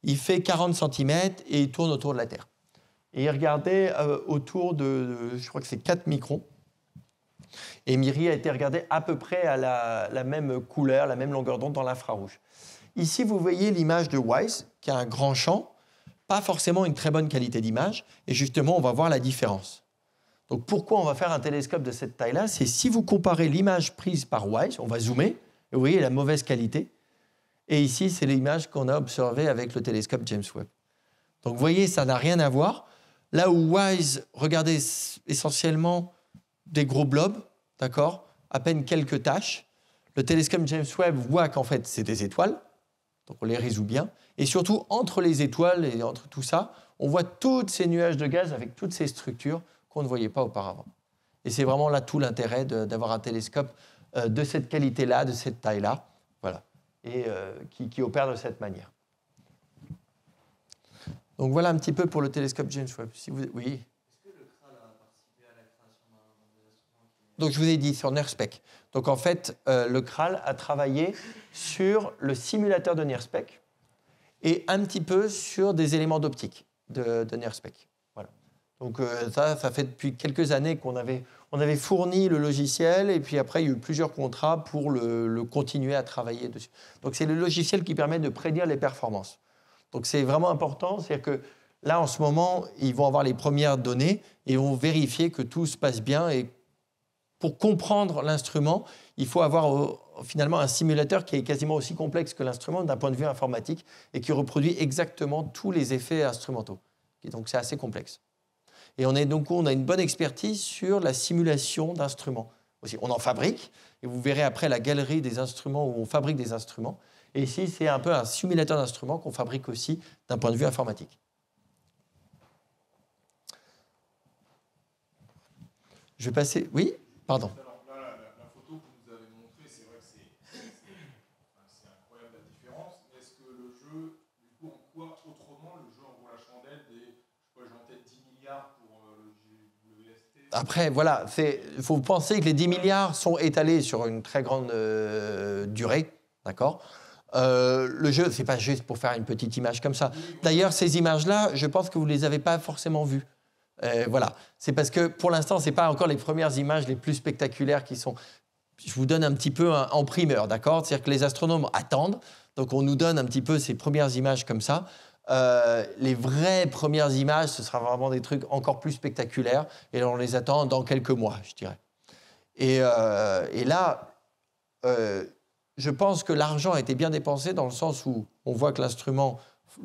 Il fait 40 cm et il tourne autour de la Terre. Et il regardait autour je crois que c'est 4 microns. Et MIRI a été regardé à peu près à la même couleur, la même longueur d'onde dans l'infrarouge. Ici, vous voyez l'image de WISE, qui a un grand champ, pas forcément une très bonne qualité d'image, et justement, on va voir la différence. Donc, pourquoi on va faire un télescope de cette taille-là? C'est si vous comparez l'image prise par WISE, on va zoomer, et vous voyez la mauvaise qualité, et ici, c'est l'image qu'on a observée avec le télescope James Webb. Donc, vous voyez, ça n'a rien à voir. Là où WISE regardait essentiellement des gros blobs, d'accord, à peine quelques taches, le télescope James Webb voit qu'en fait, c'est des étoiles, donc on les résout bien, et surtout, entre les étoiles et entre tout ça, on voit tous ces nuages de gaz avec toutes ces structures qu'on ne voyait pas auparavant. Et c'est vraiment là tout l'intérêt d'avoir un télescope de cette qualité-là, de cette taille-là, voilà, et qui opère de cette manière. Donc voilà un petit peu pour le télescope James Webb. Oui. Est-ce que le CRAL a participé à la création d'un instrument Donc je vous ai dit sur NIRSPEC. Donc en fait, le CRAL a travaillé sur le simulateur de NIRSPEC et un petit peu sur des éléments d'optique de NIRSPEC. Voilà. Donc ça fait depuis quelques années qu'on avait fourni le logiciel et puis après il y a eu plusieurs contrats pour le continuer à travailler dessus. Donc c'est le logiciel qui permet de prédire les performances. Donc c'est vraiment important, c'est-à-dire que là en ce moment, ils vont avoir les premières données et ils vont vérifier que tout se passe bien. Et pour comprendre l'instrument, il faut avoir finalement un simulateur qui est quasiment aussi complexe que l'instrument d'un point de vue informatique et qui reproduit exactement tous les effets instrumentaux. Et donc c'est assez complexe. Et on a une bonne expertise sur la simulation d'instruments aussi. On en fabrique, et vous verrez après la galerie des instruments où on fabrique des instruments. Et ici, c'est un peu un simulateur d'instruments qu'on fabrique aussi d'un point de vue informatique. Je vais passer... Oui, pardon. Alors là, la photo que vous nous avez montrée, c'est vrai que c'est incroyable la différence. Est-ce que le jeu, du coup, en quoi autrement le jeu en vaut la chandelle des, je sais pas, j'ai en tête 10 milliards pour le GWST? Après, voilà, il faut penser que les 10 milliards sont étalés sur une très grande durée, d'accord ? Le jeu, c'est pas juste pour faire une petite image comme ça. D'ailleurs, ces images-là, je pense que vous les avez pas forcément vues. Voilà, c'est parce que pour l'instant, c'est pas encore les premières images les plus spectaculaires qui sont. Je vous donne un petit peu en primeur, d'accord ? C'est-à-dire que les astronomes attendent, donc on nous donne un petit peu ces premières images comme ça. Les vraies premières images, ce sera vraiment des trucs encore plus spectaculaires, et on les attend dans quelques mois, je dirais. Et là. Je pense que l'argent a été bien dépensé dans le sens où on voit que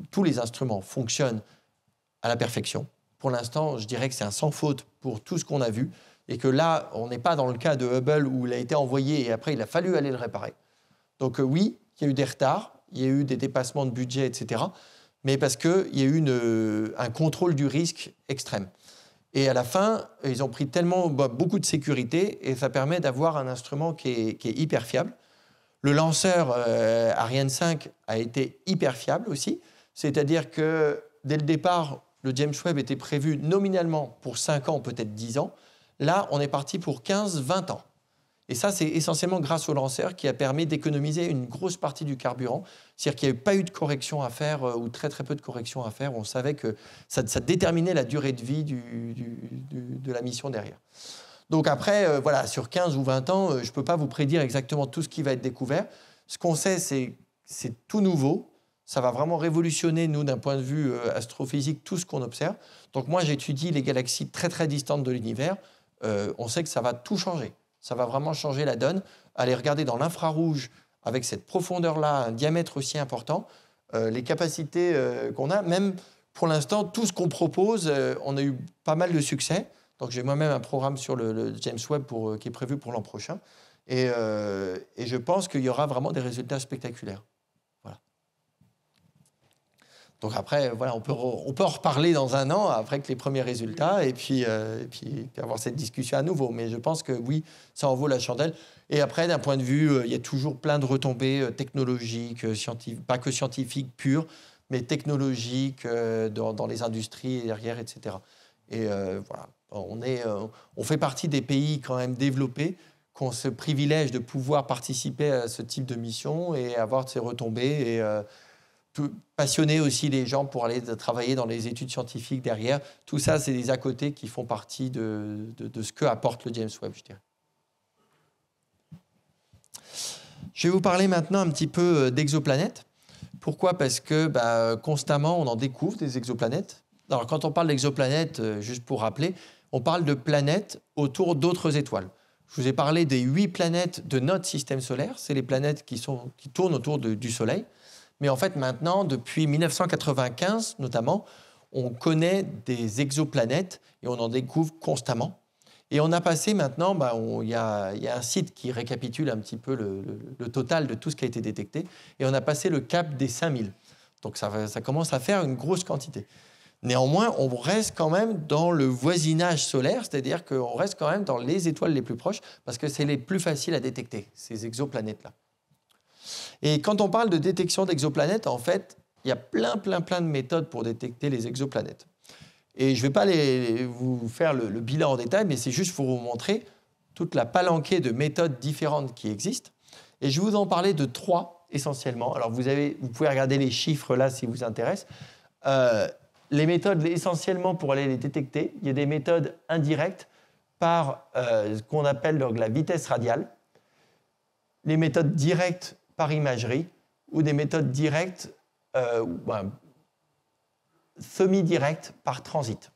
tous les instruments fonctionnent à la perfection. Pour l'instant, je dirais que c'est un sans faute pour tout ce qu'on a vu et que là, on n'est pas dans le cas de Hubble où il a été envoyé et après, il a fallu aller le réparer. Donc oui, il y a eu des retards, il y a eu des dépassements de budget, etc. Mais parce qu'il y a eu un contrôle du risque extrême. Et à la fin, ils ont pris tellement beaucoup de sécurité et ça permet d'avoir un instrument qui est hyper fiable. Le lanceur Ariane 5 a été hyper fiable aussi. C'est-à-dire que dès le départ, le James Webb était prévu nominalement pour 5 ans, peut-être 10 ans. Là, on est parti pour 15-20 ans. Et ça, c'est essentiellement grâce au lanceur qui a permis d'économiser une grosse partie du carburant. C'est-à-dire qu'il n'y avait pas eu de correction à faire ou très très peu de correction à faire. On savait que ça déterminait la durée de vie de la mission derrière. Donc après, voilà, sur 15 ou 20 ans, je ne peux pas vous prédire exactement tout ce qui va être découvert. Ce qu'on sait, c'est tout nouveau. Ça va vraiment révolutionner, nous, d'un point de vue astrophysique, tout ce qu'on observe. Donc moi, j'étudie les galaxies très très distantes de l'univers. On sait que ça va tout changer. Ça va vraiment changer la donne. Aller regarder dans l'infrarouge avec cette profondeur-là, un diamètre aussi important, les capacités qu'on a, même pour l'instant, tout ce qu'on propose, on a eu pas mal de succès. Donc j'ai moi-même un programme sur le James Webb qui est prévu pour l'an prochain. Et je pense qu'il y aura vraiment des résultats spectaculaires. Voilà. Donc après, voilà, on peut en reparler dans un an, après que les premiers résultats, et puis avoir cette discussion à nouveau. Mais je pense que oui, ça en vaut la chandelle. Et après, d'un point de vue, il y a toujours plein de retombées technologiques, pas que scientifiques pures, mais technologiques dans les industries derrière, etc. Et voilà, on fait partie des pays quand même développés qui ont ce privilège de pouvoir participer à ce type de mission et avoir ces retombées et passionner aussi les gens pour aller travailler dans les études scientifiques derrière. Tout ça, c'est des à côté qui font partie de ce que apporte le James Webb, je dirais. Je vais vous parler maintenant un petit peu d'exoplanètes. Pourquoi ? Parce que constamment, on en découvre des exoplanètes. Alors, quand on parle d'exoplanètes, juste pour rappeler, on parle de planètes autour d'autres étoiles. Je vous ai parlé des 8 planètes de notre système solaire. C'est les planètes qui tournent autour du Soleil. Mais en fait, maintenant, depuis 1995 notamment, on connaît des exoplanètes et on en découvre constamment. Et on a passé maintenant, il y a un site qui récapitule un petit peu le total de tout ce qui a été détecté. Et on a passé le cap des 5000. Donc ça commence à faire une grosse quantité. Néanmoins, on reste quand même dans le voisinage solaire, c'est-à-dire qu'on reste quand même dans les étoiles les plus proches, parce que c'est les plus faciles à détecter, ces exoplanètes-là. Et quand on parle de détection d'exoplanètes, en fait, il y a plein de méthodes pour détecter les exoplanètes. Et je ne vais pas vous faire le bilan en détail, mais c'est juste pour vous montrer toute la palanquée de méthodes différentes qui existent. Et je vais vous en parler de 3 essentiellement. Alors vous pouvez regarder les chiffres là si vous intéresse. Les méthodes essentiellement pour aller les détecter, il y a des méthodes indirectes par ce qu'on appelle la vitesse radiale, les méthodes directes par imagerie ou des méthodes directes semi-directes par transit.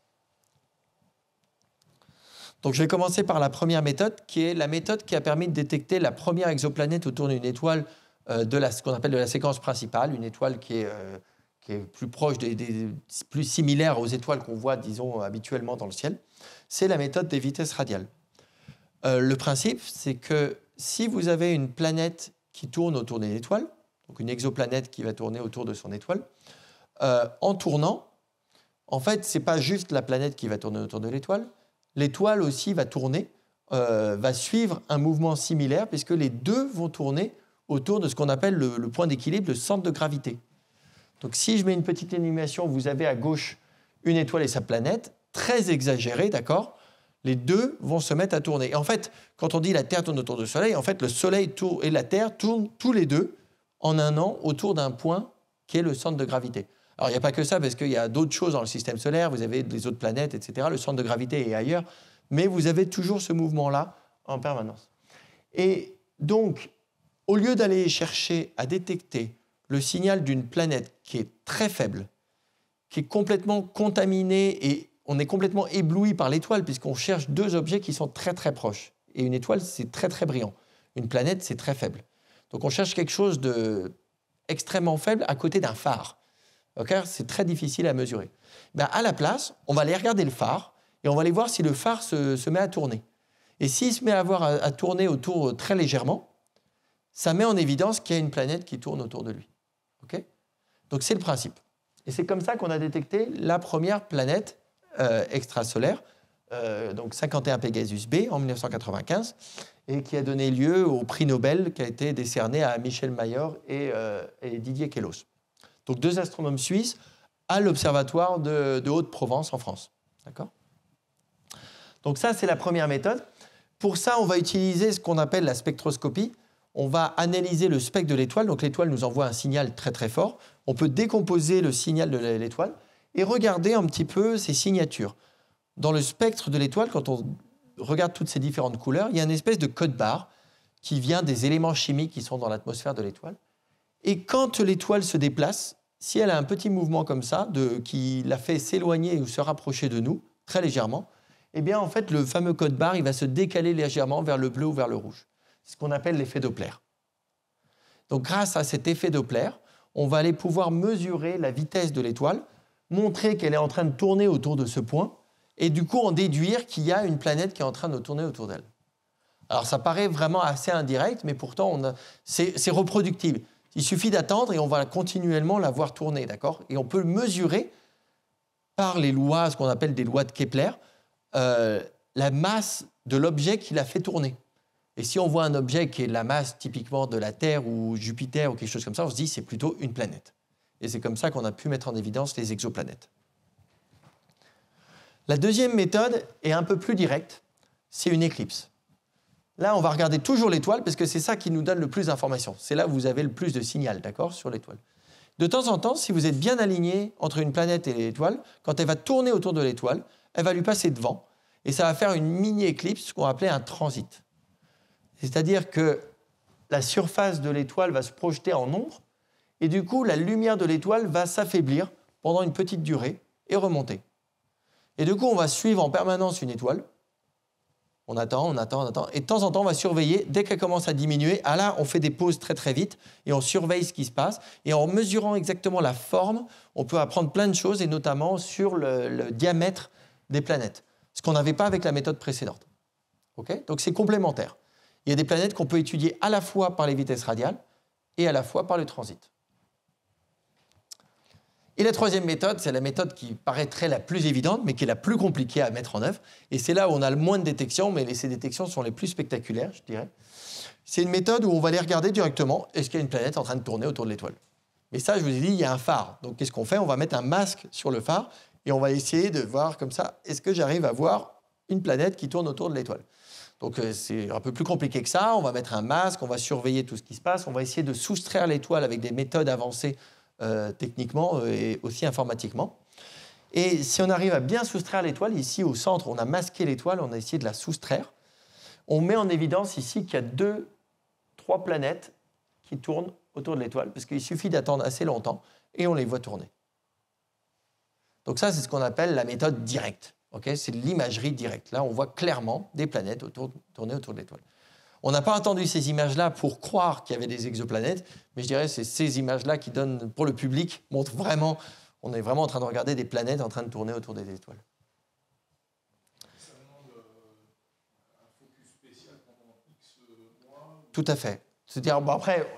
Donc je vais commencer par la première méthode, qui est la méthode qui a permis de détecter la première exoplanète autour d'une étoile ce qu'on appelle de la séquence principale, une étoile qui est plus proche, plus similaire aux étoiles qu'on voit, disons, habituellement dans le ciel. C'est la méthode des vitesses radiales. Le principe, c'est que si vous avez une planète qui tourne autour d'une étoile, donc une exoplanète qui va tourner autour de son étoile, en tournant, en fait, ce n'est pas juste la planète qui va tourner autour de l'étoile, l'étoile aussi va tourner, va suivre un mouvement similaire, puisque les deux vont tourner autour de ce qu'on appelle le point d'équilibre, le centre de gravité. Donc si je mets une petite animation, vous avez à gauche une étoile et sa planète, très exagérée, d'accord ? Les deux vont se mettre à tourner. Et en fait, quand on dit la Terre tourne autour du Soleil, en fait, le Soleil et la Terre tournent tous les deux en un an autour d'un point qui est le centre de gravité. Alors, il n'y a pas que ça, parce qu'il y a d'autres choses dans le système solaire, vous avez les autres planètes, etc. Le centre de gravité est ailleurs, mais vous avez toujours ce mouvement-là en permanence. Et donc, au lieu d'aller chercher à détecter le signal d'une planète qui est très faible, qui est complètement contaminée et on est complètement ébloui par l'étoile puisqu'on cherche 2 objets qui sont très très proches. Et une étoile, c'est très très brillant. Une planète, c'est très faible. Donc on cherche quelque chose d'extrêmement faible à côté d'un phare. Okay ? C'est très difficile à mesurer. À la place, on va aller regarder le phare et on va aller voir si le phare se met à tourner. Et s'il se met à tourner autour très légèrement, ça met en évidence qu'il y a une planète qui tourne autour de lui. Okay ? Donc c'est le principe. Et c'est comme ça qu'on a détecté la première planète extrasolaire donc 51 Pegasus B en 1995, et qui a donné lieu au prix Nobel qui a été décerné à Michel Mayor et Didier Queloz. Donc 2 astronomes suisses à l'Observatoire de Haute-Provence en France. D'accord ? Donc ça, c'est la première méthode. Pour ça, on va utiliser ce qu'on appelle la spectroscopie. On va analyser le spectre de l'étoile. Donc l'étoile nous envoie un signal très très fort. On peut décomposer le signal de l'étoile et regarder un petit peu ses signatures. Dans le spectre de l'étoile, quand on regarde toutes ces différentes couleurs, il y a une espèce de code barre qui vient des éléments chimiques qui sont dans l'atmosphère de l'étoile. Et quand l'étoile se déplace, si elle a un petit mouvement comme ça, qui la fait s'éloigner ou se rapprocher de nous, très légèrement, eh bien, en fait, le fameux code barre, il va se décaler légèrement vers le bleu ou vers le rouge. C'est ce qu'on appelle l'effet Doppler. Donc, grâce à cet effet Doppler, on va aller pouvoir mesurer la vitesse de l'étoile, montrer qu'elle est en train de tourner autour de ce point, et du coup en déduire qu'il y a une planète qui est en train de tourner autour d'elle. Alors ça paraît vraiment assez indirect, mais pourtant c'est reproductible. Il suffit d'attendre et on va continuellement la voir tourner, d'accord ? Et on peut mesurer par les lois, ce qu'on appelle des lois de Kepler, la masse de l'objet qui l'a fait tourner. Et si on voit un objet qui est la masse typiquement de la Terre ou Jupiter ou quelque chose comme ça, on se dit c'est plutôt une planète. Et c'est comme ça qu'on a pu mettre en évidence les exoplanètes. La deuxième méthode est un peu plus directe, c'est une éclipse. Là, on va regarder toujours l'étoile parce que c'est ça qui nous donne le plus d'informations. C'est là où vous avez le plus de signal, d'accord, sur l'étoile. De temps en temps, si vous êtes bien aligné entre une planète et l'étoile, quand elle va tourner autour de l'étoile, elle va lui passer devant et ça va faire une mini-éclipse, ce qu'on va appeler un transit. C'est-à-dire que la surface de l'étoile va se projeter en ombre et du coup, la lumière de l'étoile va s'affaiblir pendant une petite durée et remonter. Et du coup, on va suivre en permanence une étoile. On attend. Et de temps en temps, on va surveiller. Dès qu'elle commence à diminuer, là, on fait des pauses très très vite et on surveille ce qui se passe. Et en mesurant exactement la forme, on peut apprendre plein de choses, et notamment sur le diamètre des planètes. Ce qu'on n'avait pas avec la méthode précédente. Okay ? Donc c'est complémentaire. Il y a des planètes qu'on peut étudier à la fois par les vitesses radiales et à la fois par le transit. Et la troisième méthode, c'est la méthode qui paraîtrait la plus évidente, mais qui est la plus compliquée à mettre en œuvre. Et c'est là où on a le moins de détections, mais ces détections sont les plus spectaculaires, je dirais. C'est une méthode où on va aller regarder directement, est-ce qu'il y a une planète en train de tourner autour de l'étoile ? Mais ça, je vous ai dit, il y a un phare. Donc qu'est-ce qu'on fait ? On va mettre un masque sur le phare et on va essayer de voir comme ça, est-ce que j'arrive à voir une planète qui tourne autour de l'étoile ? Donc c'est un peu plus compliqué que ça. On va mettre un masque, on va surveiller tout ce qui se passe, on va essayer de soustraire l'étoile avec des méthodes avancées techniquement et aussi informatiquement. Et si on arrive à bien soustraire l'étoile, ici au centre, on a masqué l'étoile, on a essayé de la soustraire. On met en évidence ici qu'il y a 2-3 planètes qui tournent autour de l'étoile, parce qu'il suffit d'attendre assez longtemps et on les voit tourner. Donc ça, c'est ce qu'on appelle la méthode directe. Okay ? C'est de l'imagerie directe. Là, on voit clairement des planètes tourner autour de l'étoile. On n'a pas attendu ces images-là pour croire qu'il y avait des exoplanètes, mais je dirais que c'est ces images-là qui donnent, pour le public, montrent vraiment, on est vraiment en train de regarder des planètes en train de tourner autour des étoiles. Ça demande un focus spécial pendant X mois. Tout à fait. C'est-à-dire, bon, après,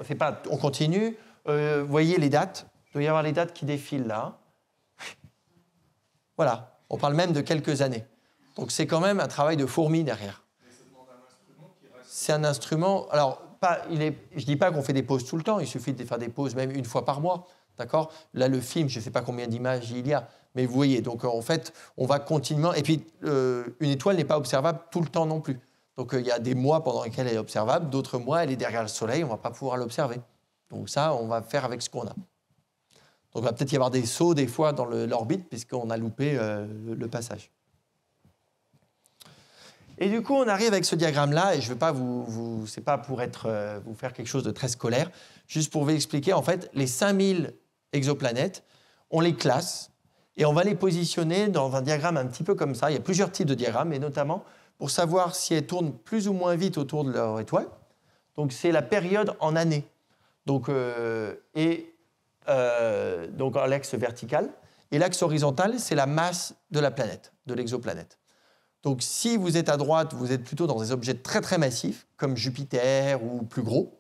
on continue. Vous voyez les dates. Il doit y avoir les dates qui défilent là. Voilà. On parle même de quelques années. Donc c'est quand même un travail de fourmi derrière. C'est un instrument. Alors, je ne dis pas qu'on fait des pauses tout le temps. Il suffit de faire des pauses même une fois par mois. D'accord ? Là, le film, je ne sais pas combien d'images il y a. Mais vous voyez, donc en fait, on va continuellement. Et puis, une étoile n'est pas observable tout le temps non plus. Donc, il y a des mois pendant lesquels elle est observable. D'autres mois, elle est derrière le Soleil. On ne va pas pouvoir l'observer. Donc ça, on va faire avec ce qu'on a. Donc, il va peut-être y avoir des sauts des fois dans l'orbite puisqu'on a loupé le passage. Et du coup, on arrive avec ce diagramme-là, et je ne veux pas c'est pas pour vous faire quelque chose de très scolaire, juste pour vous expliquer, en fait, les 5000 exoplanètes, on les classe, et on va les positionner dans un diagramme un petit peu comme ça. Il y a plusieurs types de diagrammes, et notamment pour savoir si elles tournent plus ou moins vite autour de leur étoile. Donc, c'est la période en années. Donc, l'axe vertical. Et l'axe horizontal, c'est la masse de la planète, de l'exoplanète. Donc, si vous êtes à droite, vous êtes plutôt dans des objets très, très massifs, comme Jupiter ou plus gros.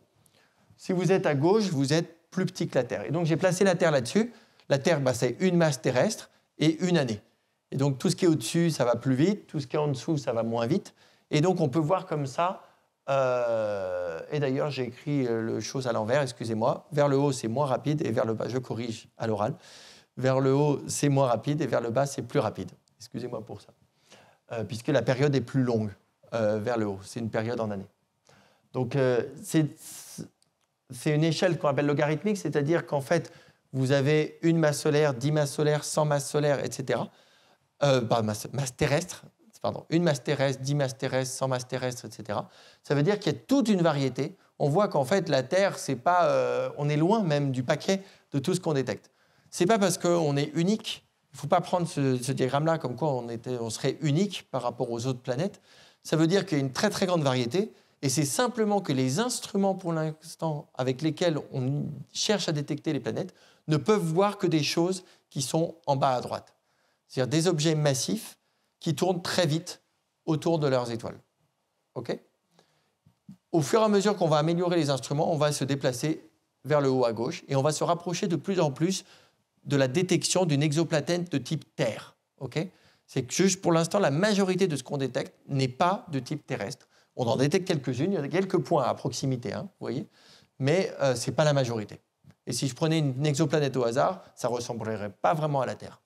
Si vous êtes à gauche, vous êtes plus petit que la Terre. Et donc, j'ai placé la Terre là-dessus. La Terre, c'est une masse terrestre et une année. Et donc, tout ce qui est au-dessus, ça va plus vite. Tout ce qui est en dessous, ça va moins vite. Et donc, on peut voir comme ça. Et d'ailleurs, j'ai écrit le chose à l'envers, excusez-moi. Vers le haut, c'est moins rapide. Et vers le bas, je corrige à l'oral. Vers le haut, c'est moins rapide. Et vers le bas, c'est plus rapide. Excusez-moi pour ça. Puisque la période est plus longue vers le haut. C'est une période en année. Donc, c'est une échelle qu'on appelle logarithmique, c'est-à-dire qu'en fait, vous avez une masse solaire, 10 masses solaires, 100 masses solaires, etc. Masse terrestre, pardon, une masse terrestre, 10 masses terrestres, 100 masses terrestres, etc. Ça veut dire qu'il y a toute une variété. On voit qu'en fait, la Terre, c'est pas, on est loin même du paquet de tout ce qu'on détecte. Ce n'est pas parce qu'on est unique. Il ne faut pas prendre ce diagramme-là comme quoi on serait unique par rapport aux autres planètes. Ça veut dire qu'il y a une très, très grande variété. Et c'est simplement que les instruments, pour l'instant, avec lesquels on cherche à détecter les planètes, ne peuvent voir que des choses qui sont en bas à droite. C'est-à-dire des objets massifs qui tournent très vite autour de leurs étoiles. Okay ? Au fur et à mesure qu'on va améliorer les instruments, on va se déplacer vers le haut à gauche et on va se rapprocher de plus en plus de la détection d'une exoplanète de type Terre. Okay ? C'est que juste pour l'instant, la majorité de ce qu'on détecte n'est pas de type terrestre. On en détecte quelques-unes, il y a quelques points à proximité, vous voyez, mais ce n'est pas la majorité. Et si je prenais une exoplanète au hasard, ça ne ressemblerait pas vraiment à la Terre.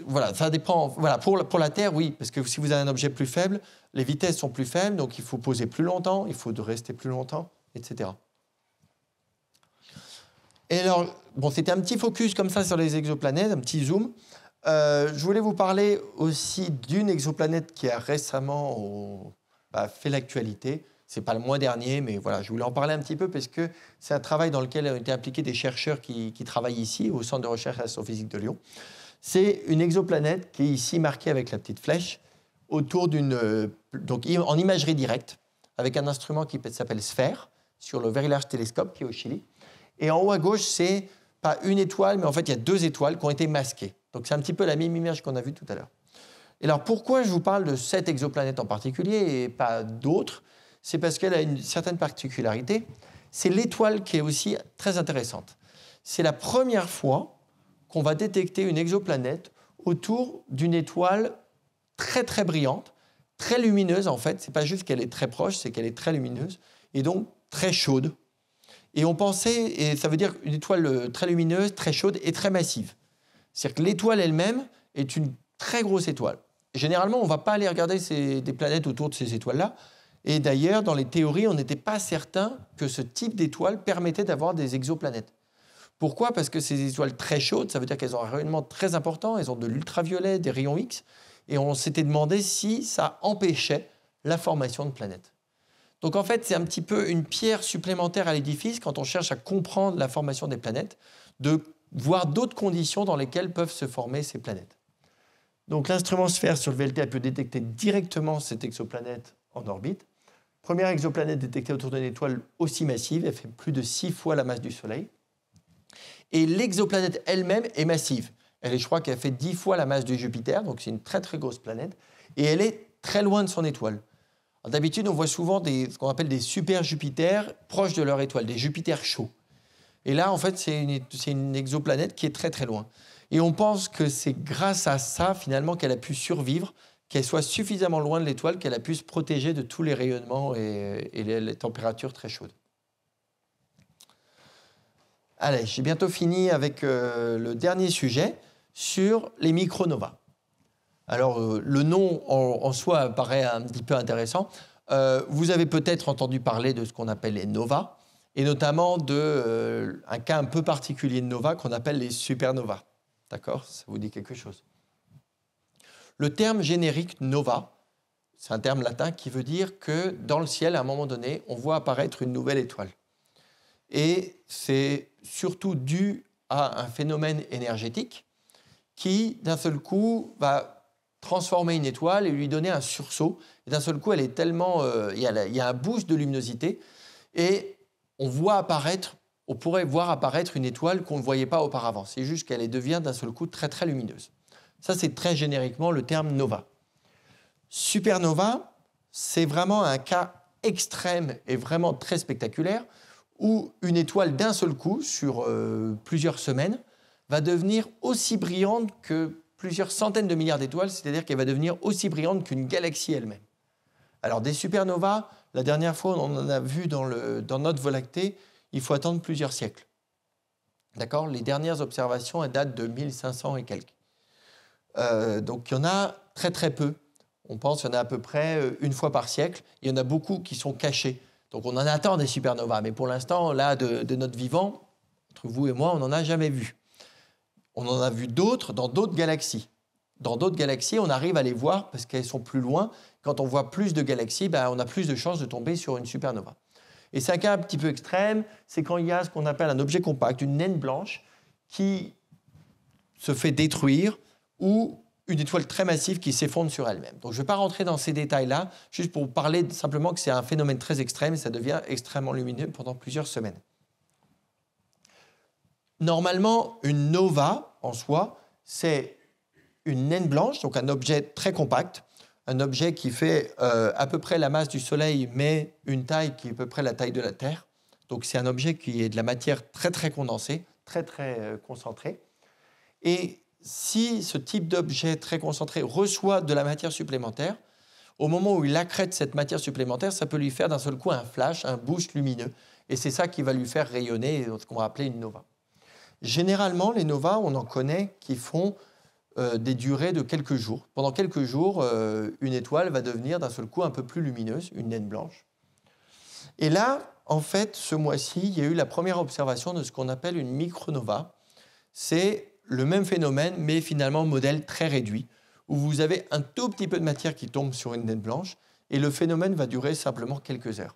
Voilà, ça dépend. Voilà, pour la Terre, oui, parce que si vous avez un objet plus faible, les vitesses sont plus faibles, donc il faut poser plus longtemps, il faut rester plus longtemps, etc. Et alors, bon, c'était un petit focus comme ça sur les exoplanètes, un petit zoom. Je voulais vous parler aussi d'une exoplanète qui a récemment fait l'actualité. Ce n'est pas le mois dernier, mais voilà, je voulais en parler un petit peu parce que c'est un travail dans lequel ont été impliqués des chercheurs qui travaillent ici, au Centre de recherche astrophysique de Lyon. C'est une exoplanète qui est ici marquée avec la petite flèche, autour donc en imagerie directe, avec un instrument qui s'appelle SPHERE, sur le Very Large Telescope qui est au Chili. Et en haut à gauche, c'est pas une étoile, mais en fait, il y a 2 étoiles qui ont été masquées. Donc, c'est un petit peu la même image qu'on a vue tout à l'heure. Et alors, pourquoi je vous parle de cette exoplanète en particulier et pas d'autres ? C'est parce qu'elle a une certaine particularité. C'est l'étoile qui est aussi très intéressante. C'est la première fois qu'on va détecter une exoplanète autour d'une étoile très, très brillante, très lumineuse, en fait. Ce n'est pas juste qu'elle est très proche, c'est qu'elle est très lumineuse et donc très chaude. Et on pensait, et ça veut dire une étoile très lumineuse, très chaude et très massive. C'est-à-dire que l'étoile elle-même est une très grosse étoile. Généralement, on ne va pas aller regarder des planètes autour de ces étoiles-là. Et d'ailleurs, dans les théories, on n'était pas certain que ce type d'étoile permettait d'avoir des exoplanètes. Pourquoi ? Parce que ces étoiles très chaudes, ça veut dire qu'elles ont un rayonnement très important, elles ont de l'ultraviolet, des rayons X, et on s'était demandé si ça empêchait la formation de planètes. Donc en fait, c'est un petit peu une pierre supplémentaire à l'édifice quand on cherche à comprendre la formation des planètes, de voir d'autres conditions dans lesquelles peuvent se former ces planètes. Donc l'instrument SPHERE sur le VLT peut détecter directement cette exoplanète en orbite. Première exoplanète détectée autour d'une étoile aussi massive, elle fait plus de 6 fois la masse du Soleil. Et l'exoplanète elle-même est massive. Je crois qu'elle fait 10 fois la masse de Jupiter, donc c'est une très très grosse planète, et elle est très loin de son étoile. D'habitude, on voit souvent ce qu'on appelle des super Jupiters proches de leur étoile, des Jupiters chauds. Et là, en fait, c'est une exoplanète qui est très très loin. Et on pense que c'est grâce à ça, finalement, qu'elle a pu survivre, qu'elle soit suffisamment loin de l'étoile, qu'elle a pu se protéger de tous les rayonnements et les températures très chaudes. Allez, j'ai bientôt fini avec le dernier sujet sur les micronovas. Alors, le nom en soi paraît un petit peu intéressant. Vous avez peut-être entendu parler de ce qu'on appelle les novas, et notamment d'un cas un peu particulier de nova qu'on appelle les supernovas. D'accord ? Ça vous dit quelque chose ? Le terme générique nova, c'est un terme latin qui veut dire que dans le ciel, à un moment donné, on voit apparaître une nouvelle étoile. Et c'est surtout dû à un phénomène énergétique qui, d'un seul coup, va transformer une étoile et lui donner un sursaut. Et d'un seul coup, elle est tellement, il y a un boost de luminosité et on pourrait voir apparaître une étoile qu'on ne voyait pas auparavant. C'est juste qu'elle devient d'un seul coup très très lumineuse. Ça, c'est très génériquement le terme nova. Supernova, c'est vraiment un cas extrême et vraiment très spectaculaire où une étoile d'un seul coup, sur plusieurs semaines, va devenir aussi brillante que plusieurs centaines de milliards d'étoiles, c'est-à-dire qu'elle va devenir aussi brillante qu'une galaxie elle-même. Alors des supernovas, la dernière fois on en a vu dans notre Voie lactée, il faut attendre plusieurs siècles. D'accord ? Les dernières observations, elles datent de 1500 et quelques. Donc il y en a très très peu. On pense qu'il y en a à peu près une fois par siècle. Il y en a beaucoup qui sont cachés. Donc on en attend des supernovas. Mais pour l'instant, là, de notre vivant, entre vous et moi, on n'en a jamais vu. On en a vu d'autres dans d'autres galaxies. Dans d'autres galaxies, on arrive à les voir parce qu'elles sont plus loin. Quand on voit plus de galaxies, on a plus de chances de tomber sur une supernova. Et c'est un cas un petit peu extrême, c'est quand il y a ce qu'on appelle un objet compact, une naine blanche, qui se fait détruire ou une étoile très massive qui s'effondre sur elle-même. Donc je ne vais pas rentrer dans ces détails-là, juste pour vous parler simplement que c'est un phénomène très extrême et ça devient extrêmement lumineux pendant plusieurs semaines. Normalement, une nova, en soi, c'est une naine blanche, donc un objet très compact, un objet qui fait à peu près la masse du Soleil, mais une taille qui est à peu près la taille de la Terre. Donc c'est un objet qui est de la matière très très condensée, très très concentrée. Et si ce type d'objet très concentré reçoit de la matière supplémentaire, au moment où il accrète cette matière supplémentaire, ça peut lui faire d'un seul coup un flash, un boost lumineux. Et c'est ça qui va lui faire rayonner, ce qu'on va appeler une nova. Généralement, les novas, on en connaît qui font des durées de quelques jours. Pendant quelques jours, une étoile va devenir d'un seul coup un peu plus lumineuse, une naine blanche. Et là, en fait, ce mois-ci, il y a eu la première observation de ce qu'on appelle une micronova. C'est le même phénomène, mais finalement modèle très réduit, où vous avez un tout petit peu de matière qui tombe sur une naine blanche, et le phénomène va durer simplement quelques heures.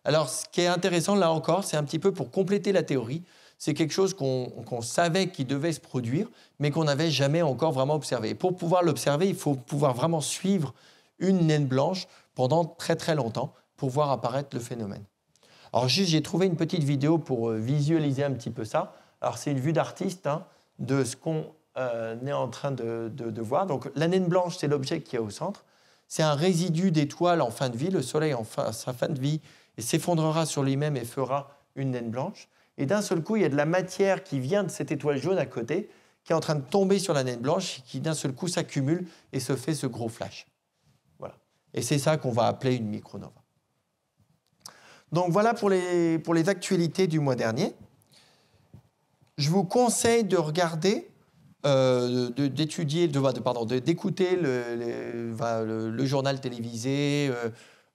Alors, ce qui est intéressant, là encore, c'est un petit peu pour compléter la théorie. C'est quelque chose qu'on savait qui devait se produire, mais qu'on n'avait jamais encore vraiment observé. Et pour pouvoir l'observer, il faut pouvoir vraiment suivre une naine blanche pendant très très longtemps pour voir apparaître le phénomène. Alors juste, j'ai trouvé une petite vidéo pour visualiser un petit peu ça. Alors c'est une vue d'artiste de ce qu'on est en train de voir. Donc la naine blanche, c'est l'objet qui est au centre. C'est un résidu d'étoiles en fin de vie. Le Soleil, à sa fin de vie, s'effondrera sur lui-même et fera une naine blanche. Et d'un seul coup, il y a de la matière qui vient de cette étoile jaune à côté, qui est en train de tomber sur la naine blanche, qui d'un seul coup s'accumule et se fait ce gros flash. Voilà. Et c'est ça qu'on va appeler une micronova. Donc voilà pour les actualités du mois dernier. Je vous conseille de regarder, d'écouter le journal télévisé,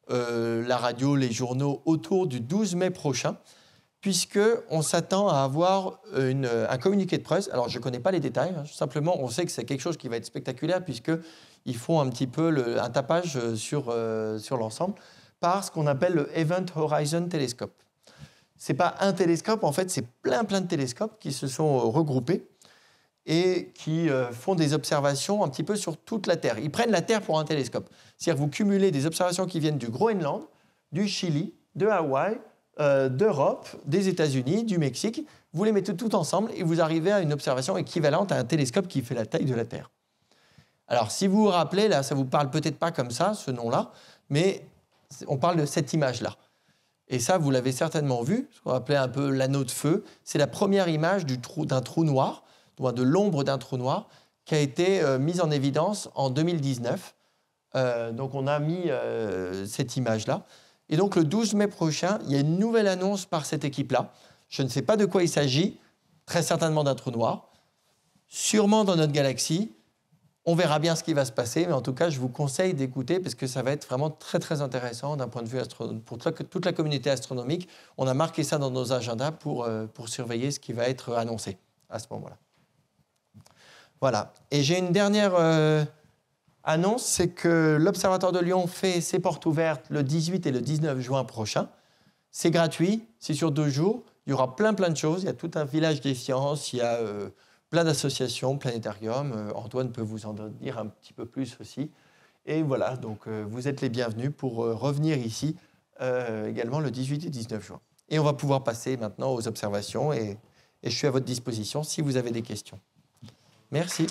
la radio, les journaux autour du 12 mai prochain, puisqu'on s'attend à avoir un communiqué de presse. Alors, je ne connais pas les détails, simplement, on sait que c'est quelque chose qui va être spectaculaire, puisqu'ils font un petit peu un tapage sur l'ensemble par ce qu'on appelle le Event Horizon Telescope. Ce n'est pas un télescope, en fait, c'est plein de télescopes qui se sont regroupés et qui font des observations un petit peu sur toute la Terre. Ils prennent la Terre pour un télescope. C'est-à-dire que vous cumulez des observations qui viennent du Groenland, du Chili, de Hawaï, d'Europe, des États-Unis, du Mexique. Vous les mettez tout ensemble et vous arrivez à une observation équivalente à un télescope qui fait la taille de la Terre. Alors, si vous vous rappelez, là, ça ne vous parle peut-être pas comme ça, ce nom-là, mais on parle de cette image-là. Et ça, vous l'avez certainement vu, ce qu'on appelait un peu l'anneau de feu. C'est la première image d'un trou noir, de l'ombre d'un trou noir, qui a été mise en évidence en 2019. Donc, on a mis cette image-là. Et donc, le 12 mai prochain, il y a une nouvelle annonce par cette équipe-là. Je ne sais pas de quoi il s'agit, très certainement d'un trou noir, sûrement dans notre galaxie. On verra bien ce qui va se passer, mais en tout cas, je vous conseille d'écouter parce que ça va être vraiment très, très intéressant d'un point de vue pour toute la communauté astronomique. On a marqué ça dans nos agendas pour surveiller ce qui va être annoncé à ce moment-là. Voilà. Et j'ai une dernière annonce, c'est que l'Observatoire de Lyon fait ses portes ouvertes le 18 et le 19 juin prochain. C'est gratuit, c'est sur 2 jours. Il y aura plein de choses. Il y a tout un village des sciences, il y a plein d'associations, planétarium. Antoine peut vous en dire un petit peu plus aussi. Et voilà, donc vous êtes les bienvenus pour revenir ici également le 18 et 19 juin. Et on va pouvoir passer maintenant aux observations et je suis à votre disposition si vous avez des questions. Merci.